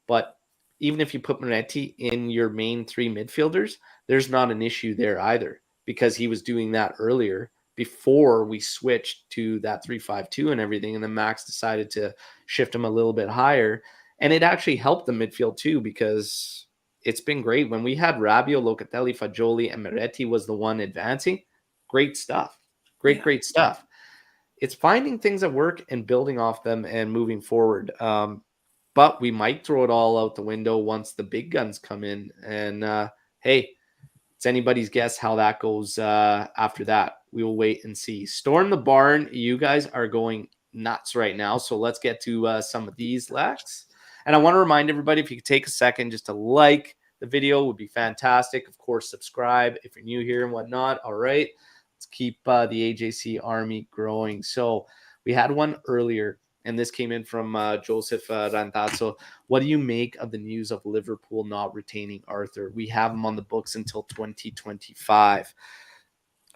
But even if you put Miretti in your main three midfielders, there's not an issue there either, because he was doing that earlier before we switched to that 3-5-2 and everything. And then Max decided to shift him a little bit higher. And it actually helped the midfield too, because it's been great. When we had Rabiot, Locatelli, Fagioli, and Miretti was the one advancing, great stuff. Great stuff. It's finding things that work and building off them and moving forward. But we might throw it all out the window once the big guns come in. And hey, it's anybody's guess how that goes after that. We will wait and see. Storm the Barn, you guys are going nuts right now. So let's get to some of these, Lex. And I want to remind everybody, if you could take a second just to like the video, would be fantastic. Of course, subscribe if you're new here and whatnot. All right, let's keep the AJC army growing. So we had one earlier, and this came in from Joseph Rantazzo. What do you make of the news of Liverpool not retaining Arthur? We have him on the books until 2025.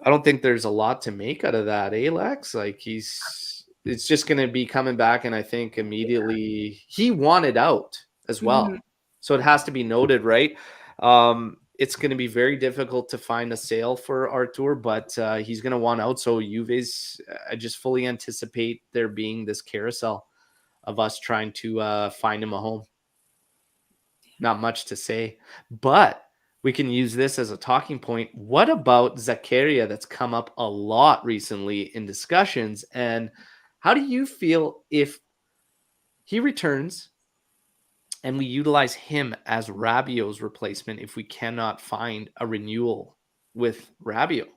I don't think there's a lot to make out of that, Lex? Like, it's just going to be coming back, and I think immediately he wanted out as well. So it has to be noted, right? It's going to be very difficult to find a sale for Artur, but he's going to want out. So Juve's, I just fully anticipate there being this carousel of us trying to find him a home. Not much to say, but we can use this as a talking point. What about Zakaria? That's come up a lot recently in discussions. And how do you feel if he returns and we utilize him as Rabiot's replacement if we cannot find a renewal with Rabiot?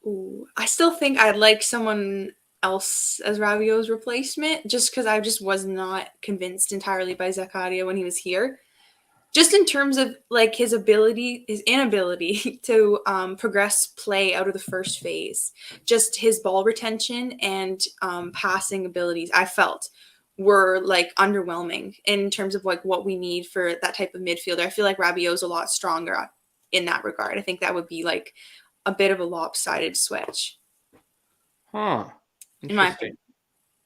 Ooh, I still think I'd like someone else as Rabiot's replacement, just because I just was not convinced entirely by Zakaria when he was here. Just in terms of like his inability to progress play out of the first phase, just his ball retention and passing abilities, I felt were like underwhelming in terms of like what we need for that type of midfielder. I feel like Rabiot's a lot stronger in that regard. I think that would be like a bit of a lopsided switch. Huh. In my opinion.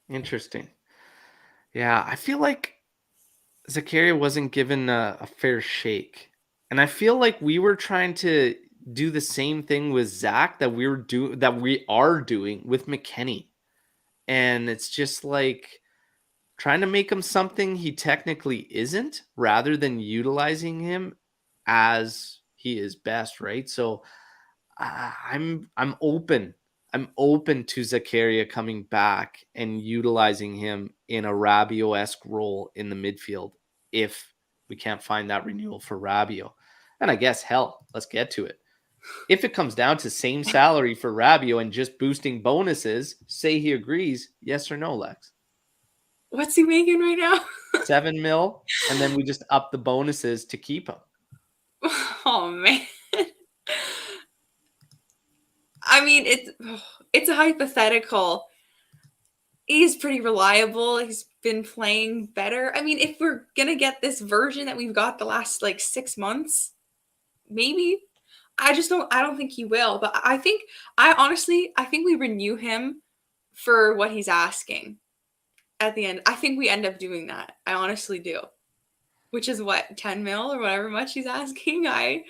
Interesting. Yeah, I feel like Zakaria wasn't given a fair shake. And I feel like we were trying to do the same thing with Zach that we are doing with McKennie. And it's just like trying to make him something he technically isn't, rather than utilizing him as he is best, right? So I'm open. I'm open to Zakaria coming back and utilizing him in a Rabiot-esque role in the midfield if we can't find that renewal for Rabiot. And I guess, hell, let's get to it. If it comes down to same salary for Rabiot and just boosting bonuses, say he agrees, yes or no, Lex? What's he making right now? 7 mil, and then we just up the bonuses to keep him. Oh, man. I mean, it's a hypothetical. He's pretty reliable. He's been playing better. I mean, if we're going to get this version that we've got the last like 6 months, maybe. I don't think he will, but I think we renew him for what he's asking at the end. I think we end up doing that. I honestly do. Which is what, 10 mil or whatever much he's asking. I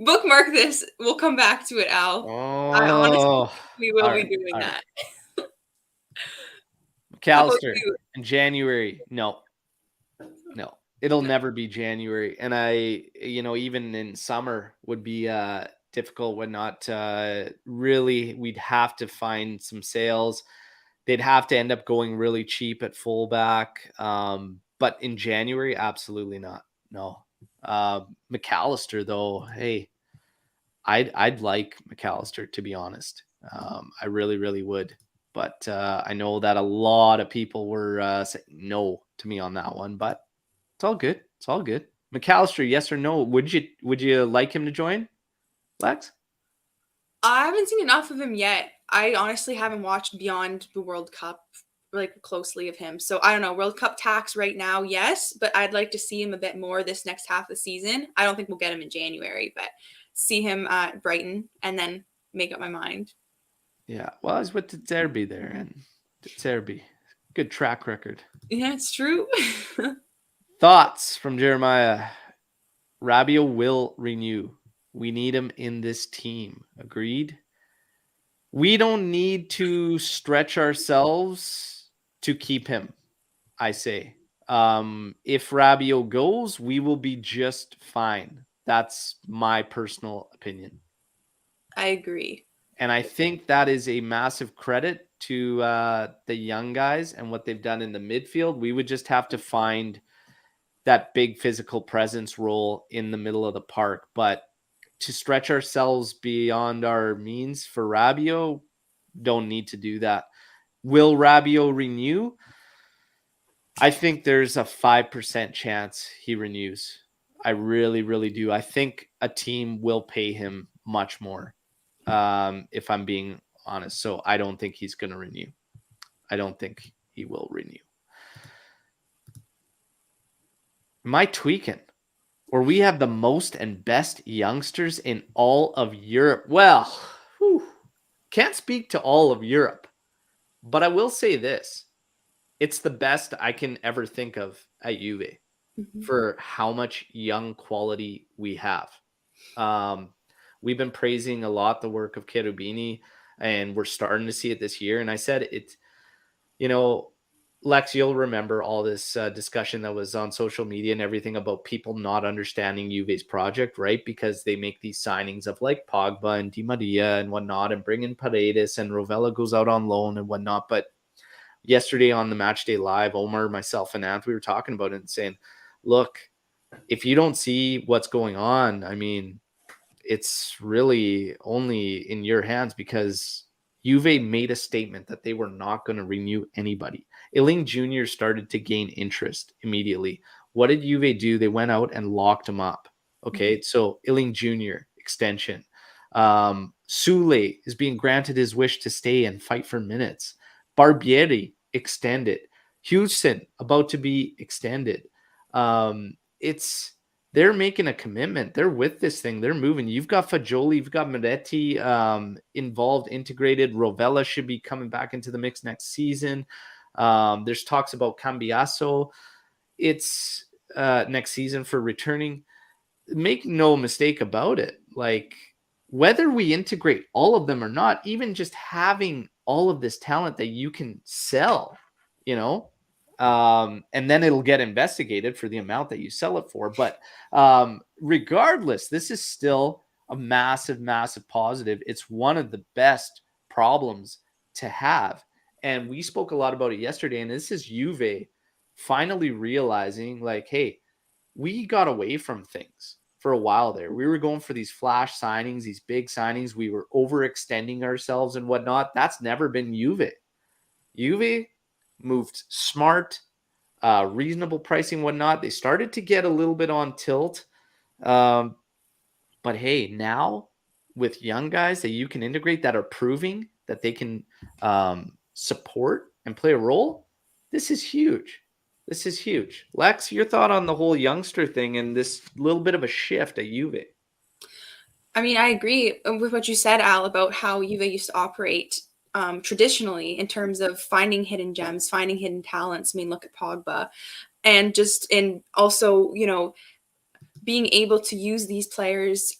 bookmark this. We'll come back to it, Al. I honestly Oh, think we will all be right, doing all right. that. How about McAllister you? in January. No. It'll never be January. And even in summer would be difficult when not really. We'd have to find some sales. They'd have to end up going really cheap at fullback. But in January, absolutely not. No. McAllister, though, hey, I'd like McAllister, to be honest. I really, really would. But I know that a lot of people were saying no to me on that one. But it's all good. It's all good. McAllister, yes or no? Would you like him to join, Lex? I haven't seen enough of him yet. I honestly haven't watched beyond the World Cup closely of him. So I don't know. World Cup tax right now, yes, but I'd like to see him a bit more this next half of the season. I don't think we'll get him in January, but see him at Brighton and then make up my mind. Yeah. Well, it's with Derby there, and Derby, good track record. Yeah, it's true. Thoughts from Jeremiah. Rabiot will renew. We need him in this team. Agreed? We don't need to stretch ourselves to keep him, I say. If Rabiot goes, we will be just fine. That's my personal opinion. I agree. And I think that is a massive credit to the young guys and what they've done in the midfield. We would just have to find that big physical presence role in the middle of the park. But to stretch ourselves beyond our means for Rabiot, don't need to do that. Will Rabiot renew? I think there's a 5% chance he renews. I really, really do. I think a team will pay him much more, if I'm being honest. So I don't think he's going to renew. I don't think he will renew. Am I tweaking? Or we have the most and best youngsters in all of Europe. Well, can't speak to all of Europe, but I will say this. It's the best I can ever think of at Juve for how much young quality we have. We've been praising a lot the work of Cherubini, and we're starting to see it this year. And I said it's, Lex, you'll remember all this discussion that was on social media and everything about people not understanding Juve's project, right? Because they make these signings of like Pogba and Di Maria and whatnot, and bring in Paredes, and Rovella goes out on loan and whatnot. But yesterday on the Matchday Live, Omer, myself, and Anth, we were talking about it and saying, look, if you don't see what's going on, I mean, it's really only in your hands, because Juve made a statement that they were not going to renew anybody. Iling Jr. started to gain interest immediately. What did Juve do? They went out and locked him up. Okay, so Iling Jr. extension. Sule is being granted his wish to stay and fight for minutes. Barbieri extended. Houston about to be extended. They're making a commitment. They're with this thing. They're moving. You've got Fagioli, you've got Moretti involved, integrated. Rovella should be coming back into the mix next season. There's talks about Cambiaso. It's next season for returning. Make no mistake about it. Like, whether we integrate all of them or not, even just having all of this talent that you can sell, and then it'll get investigated for the amount that you sell it for. But regardless, this is still a massive, massive positive. It's one of the best problems to have. And we spoke a lot about it yesterday. And this is Juve finally realizing, like, hey, we got away from things for a while there. We were going for these flash signings, these big signings. We were overextending ourselves and whatnot. That's never been Juve. Juve moved smart, reasonable pricing, whatnot. They started to get a little bit on tilt. But hey, now with young guys that you can integrate that are proving that they can support and play a role, this is huge. This is huge. Lex, your thought on the whole youngster thing and this little bit of a shift at Juve? I mean, I agree with what you said, Al, about how Juve used to operate traditionally in terms of finding hidden gems, finding hidden talents. I mean, look at Pogba, and also, being able to use these players,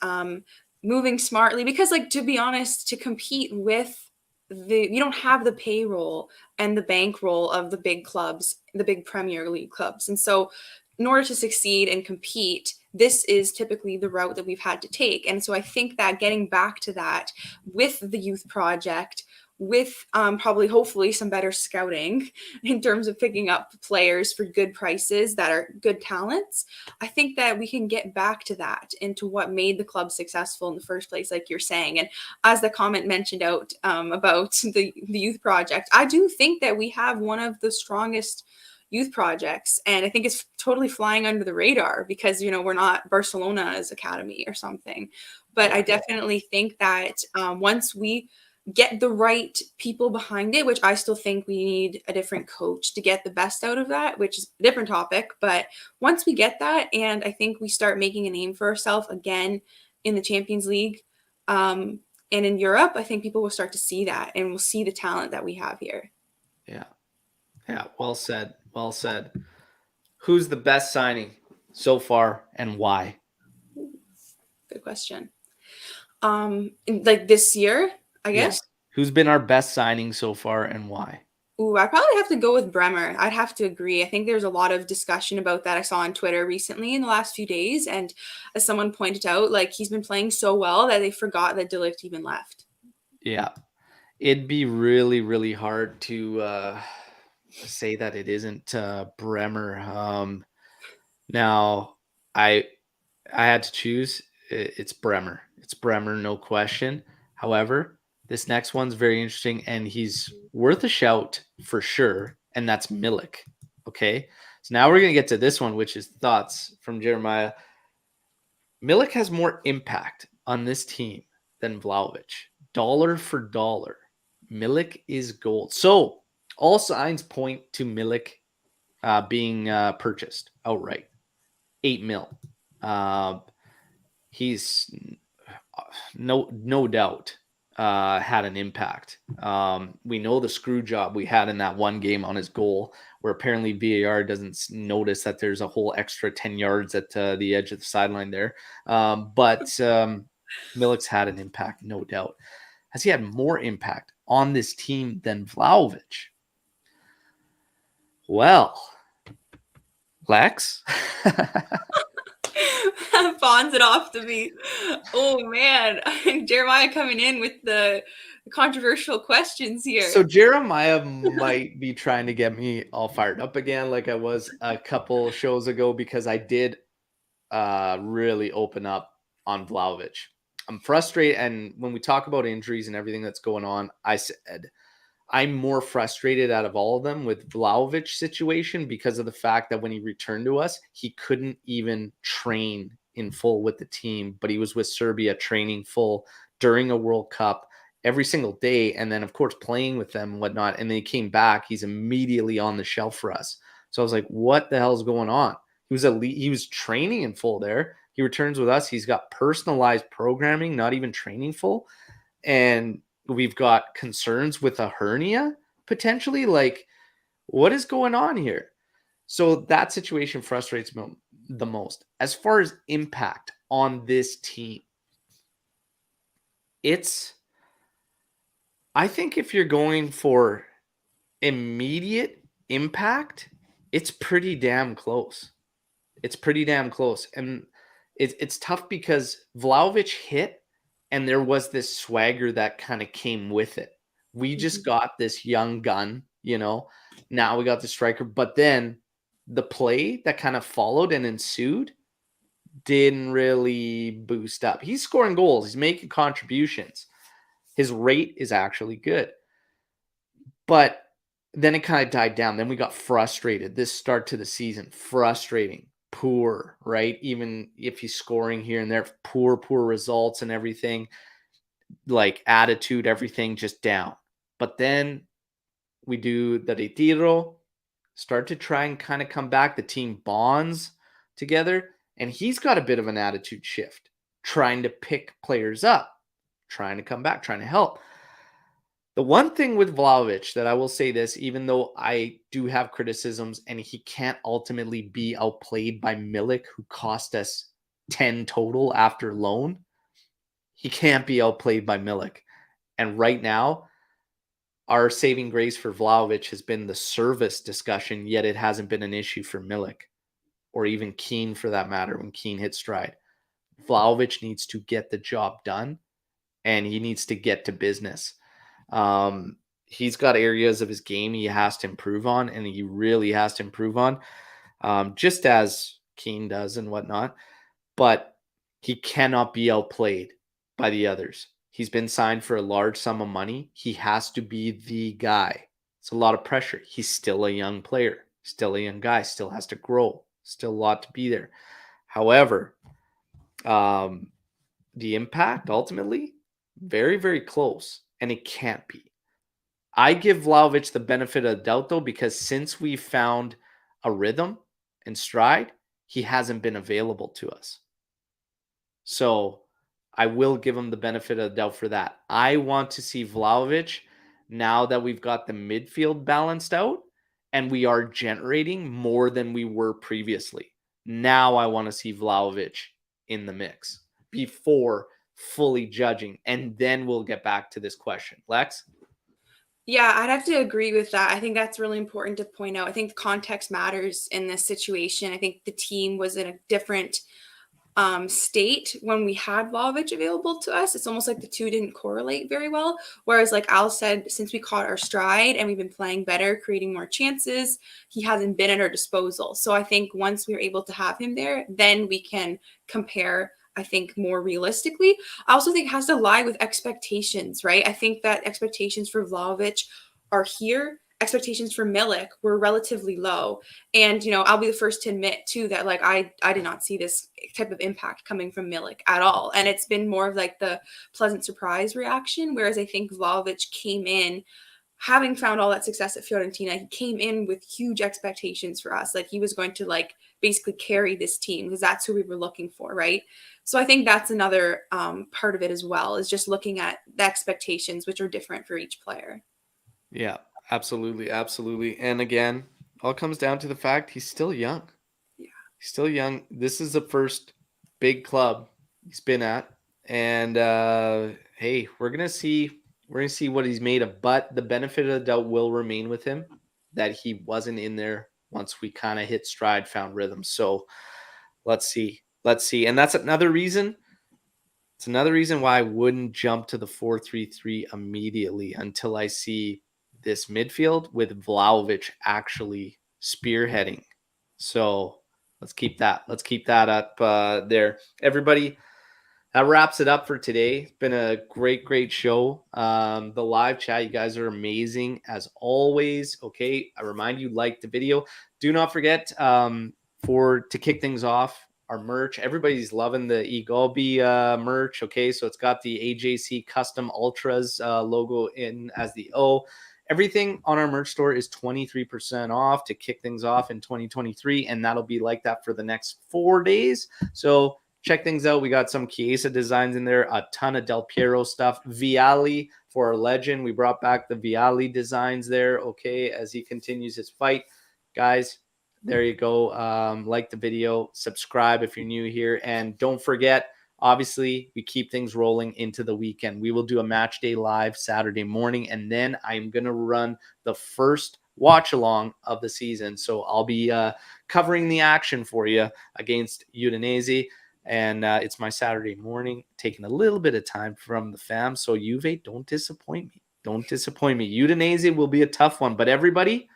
moving smartly, because, like, to be honest, to compete with you don't have the payroll and the bankroll of the big clubs, the big Premier League clubs. And so in order to succeed and compete, this is typically the route that we've had to take. And so I think that getting back to that with the youth project, with probably hopefully some better scouting in terms of picking up players for good prices that are good talents, I think that we can get back to that, into what made the club successful in the first place, like you're saying. And as the comment mentioned out about the youth project, I do think that we have one of the strongest youth projects, and I think it's totally flying under the radar because we're not Barcelona's academy or something. But I definitely think that once we get the right people behind it, which I still think we need a different coach to get the best out of that, which is a different topic. But once we get that, and I think we start making a name for ourselves again in the Champions League and in Europe, I think people will start to see that, and we'll see the talent that we have here. Yeah. Yeah. Well said. Well said. Who's the best signing so far and why? Good question. Like this year, I guess. Yes. Who's been our best signing so far and why? Ooh, I'd probably have to go with Bremer. I'd have to agree. I think there's a lot of discussion about that I saw on Twitter recently in the last few days. And as someone pointed out, like, he's been playing so well that they forgot that De Ligt even left. Yeah. It'd be really, really hard to say that it isn't Bremer. Now, I had to choose. It's Bremer. It's Bremer, no question. However, this next one's very interesting, and he's worth a shout for sure, and that's Milik. Okay, so now we're going to get to this one, which is thoughts from Jeremiah. Milik has more impact on this team than Vlahovic. Dollar for dollar, Milik is gold. So all signs point to Milik being purchased outright. 8 mil. He's no doubt had an impact. We know the screw job we had in that one game on his goal, where apparently VAR doesn't notice that there's a whole extra 10 yards at the edge of the sideline there. But Milik's had an impact, no doubt. Has he had more impact on this team than Vlahovic? Well, Lex? Pawns it off to me. Oh, man. Jeremiah coming in with the controversial questions here. So Jeremiah might be trying to get me all fired up again like I was a couple shows ago, because I did really open up on Vlahovic. I'm frustrated, and when we talk about injuries and everything that's going on, I said I'm more frustrated out of all of them with Vlahovic's situation because of the fact that when he returned to us, he couldn't even train in full with the team, but he was with Serbia training full during a World Cup every single day. And then, of course, playing with them and whatnot. And then he came back. He's immediately on the shelf for us. So I was like, what the hell is going on? He was training in full there. He returns with us. He's got personalized programming, not even training full. And we've got concerns with a hernia potentially. Like, what is going on here? So that situation frustrates me the most. As far as impact on this team, I think if you're going for immediate impact, it's pretty damn close. It's pretty damn close. And it's tough because Vlahovic hit, and there was this swagger that kind of came with it. We just got this young gun, now we got the striker, but then the play that kind of followed and ensued didn't really boost up. He's scoring goals. He's making contributions. His rate is actually good. But then it kind of died down. Then we got frustrated. This start to the season, frustrating, poor, right? Even if he's scoring here and there, poor results and everything, like attitude, everything just down. But then we do the retiro, start to try and kind of come back. The team bonds together, and he's got a bit of an attitude shift. trying to pick players up, trying to come back, trying to help. The one thing with Vlahovic that I will say this, even though I do have criticisms and he can't ultimately be outplayed by Milik, who cost us 10 total after loan, he can't be outplayed by Milik. And right now, our saving grace for Vlahovic has been the service discussion, yet it hasn't been an issue for Milik or even Keane for that matter when Keane hit stride. Vlahovic needs to get the job done and he needs to get to business. He's got areas of his game he has to improve on, and he really has to improve on, just as Keane does and whatnot. But he cannot be outplayed by the others. He's been signed for a large sum of money. He has to be the guy. It's a lot of pressure. He's still a young player, still a young guy, still has to grow, still a lot to be there. However, the impact ultimately, very, very close. And it can't be. I give Vlahovic the benefit of the doubt, though, because since we found a rhythm and stride, he hasn't been available to us. So I will give him the benefit of the doubt for that. I want to see Vlahovic, now that we've got the midfield balanced out and we are generating more than we were previously. Now I want to see Vlahovic in the mix before fully judging, and then we'll get back to this question. Lex? Yeah, I'd have to agree with that. I think that's really important to point out. I think the context matters in this situation. I think the team was in a different state when we had Vlahovic available to us. It's almost like the two didn't correlate very well. Whereas, like Al said, since we caught our stride and we've been playing better, creating more chances, he hasn't been at our disposal. So I think once we're able to have him there, then we can compare, I think, more realistically. I also think it has to lie with expectations, right? I think that expectations for Vlahovic are here. Expectations for Milik were relatively low. And, I'll be the first to admit, too, that, like, I did not see this type of impact coming from Milik at all. And it's been more of, like, the pleasant surprise reaction, whereas I think Vlahovic came in, having found all that success at Fiorentina, he came in with huge expectations for us. Like, he was going to, like, basically carry this team because that's who we were looking for, right? So I think that's another part of it as well, is just looking at the expectations, which are different for each player. Yeah, absolutely. Absolutely. And again, all comes down to the fact he's still young. Yeah. He's still young. This is the first big club he's been at. And hey, we're going to see what he's made of. But the benefit of the doubt will remain with him, that he wasn't in there once we kind of hit stride, found rhythm. So let's see. And that's another reason. It's another reason why I wouldn't jump to the 4-3-3 immediately until I see this midfield with Vlahovic actually spearheading. So let's keep that up there. Everybody, that wraps it up for today. It's been a great show. The live chat, you guys are amazing as always. Okay, I remind you, like the video. Do not forget to kick things off, our merch. Everybody's loving the Egalby merch. Okay, so it's got the AJC Custom Ultras logo in as the O. Everything on our merch store is 23% off to kick things off in 2023, and that'll be like that for the next 4 days. So check things out. We got some Chiesa designs in there, a ton of Del Piero stuff. Vialli for our legend. We brought back the Vialli designs there, okay, as he continues his fight. Guys, there you go. Like the video, subscribe if you're new here, and don't forget, obviously, we keep things rolling into the weekend. We will do a match day live Saturday morning, and then I'm going to run the first watch along of the season. So I'll be covering the action for you against Udinese, and it's my Saturday morning, taking a little bit of time from the fam. So Juve, don't disappoint me. Udinese will be a tough one, but everybody,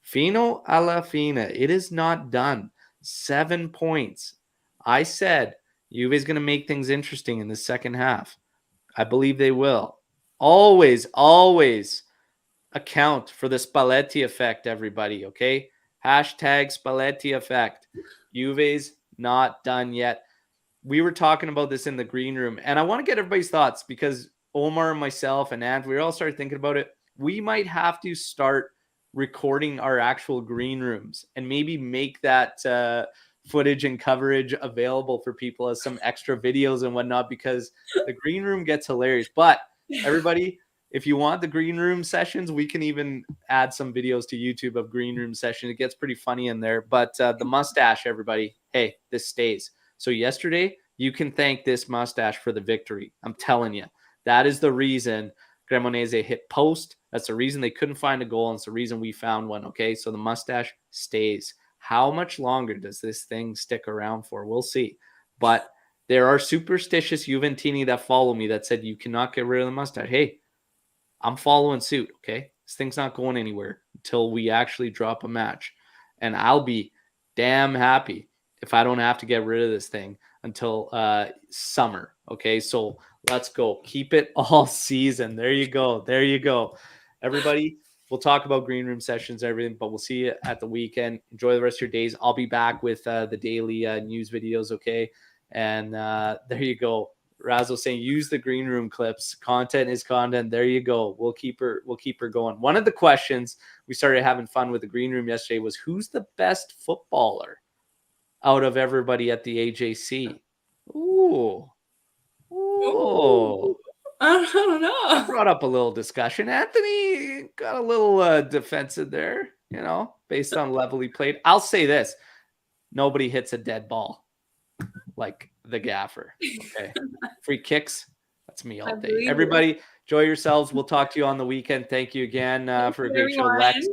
fino alla fine, it is not done. 7 points. I said Juve is going to make things interesting in the second half. I believe they will. Always account for the Spalletti effect, everybody, okay? Hashtag Spalletti effect. Juve's not done yet. We were talking about this in the green room, and I want to get everybody's thoughts because Omer, myself, and Ant, we all started thinking about it. We might have to start recording our actual green rooms and maybe make that footage and coverage available for people as some extra videos and whatnot, because the green room gets hilarious. But everybody, if you want the green room sessions, we can even add some videos to YouTube of green room session. It gets pretty funny in there. But the mustache, everybody, hey, this stays. So yesterday, you can thank this mustache for the victory. I'm telling you, that is the reason Cremonese hit post. That's the reason they couldn't find a goal, and it's the reason we found one. Okay, so the mustache stays. How much longer does this thing stick around for? We'll see. But there are superstitious Juventini that follow me that said you cannot get rid of the mustache. Hey, I'm following suit, okay? This thing's not going anywhere until we actually drop a match. And I'll be damn happy if I don't have to get rid of this thing until summer, okay? So let's go. Keep it all season. There you go. There you go. Everybody, we'll talk about green room sessions and everything, but we'll see you at the weekend. Enjoy the rest of your days. I'll be back with the daily news videos, okay? And there you go. Razo saying use the green room clips. Content is content. There you go. We'll keep her going. One of the questions we started having fun with the green room yesterday was who's the best footballer out of everybody at the AJC? Ooh. I don't know. I brought up a little discussion. Anthony got a little defensive there, based on level he played. I'll say this. Nobody hits a dead ball like the gaffer. Okay. Free kicks. That's me all day. Everybody, enjoy yourselves. We'll talk to you on the weekend. Thank you again for a great show. Lex,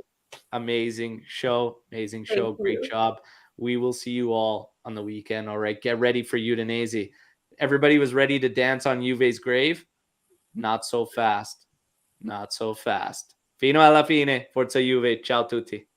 amazing show. Great job. We will see you all on the weekend. All right. Get ready for Udinese. Everybody was ready to dance on Juve's grave. Not so fast. Fino alla fine. Forza Juve. Ciao tutti.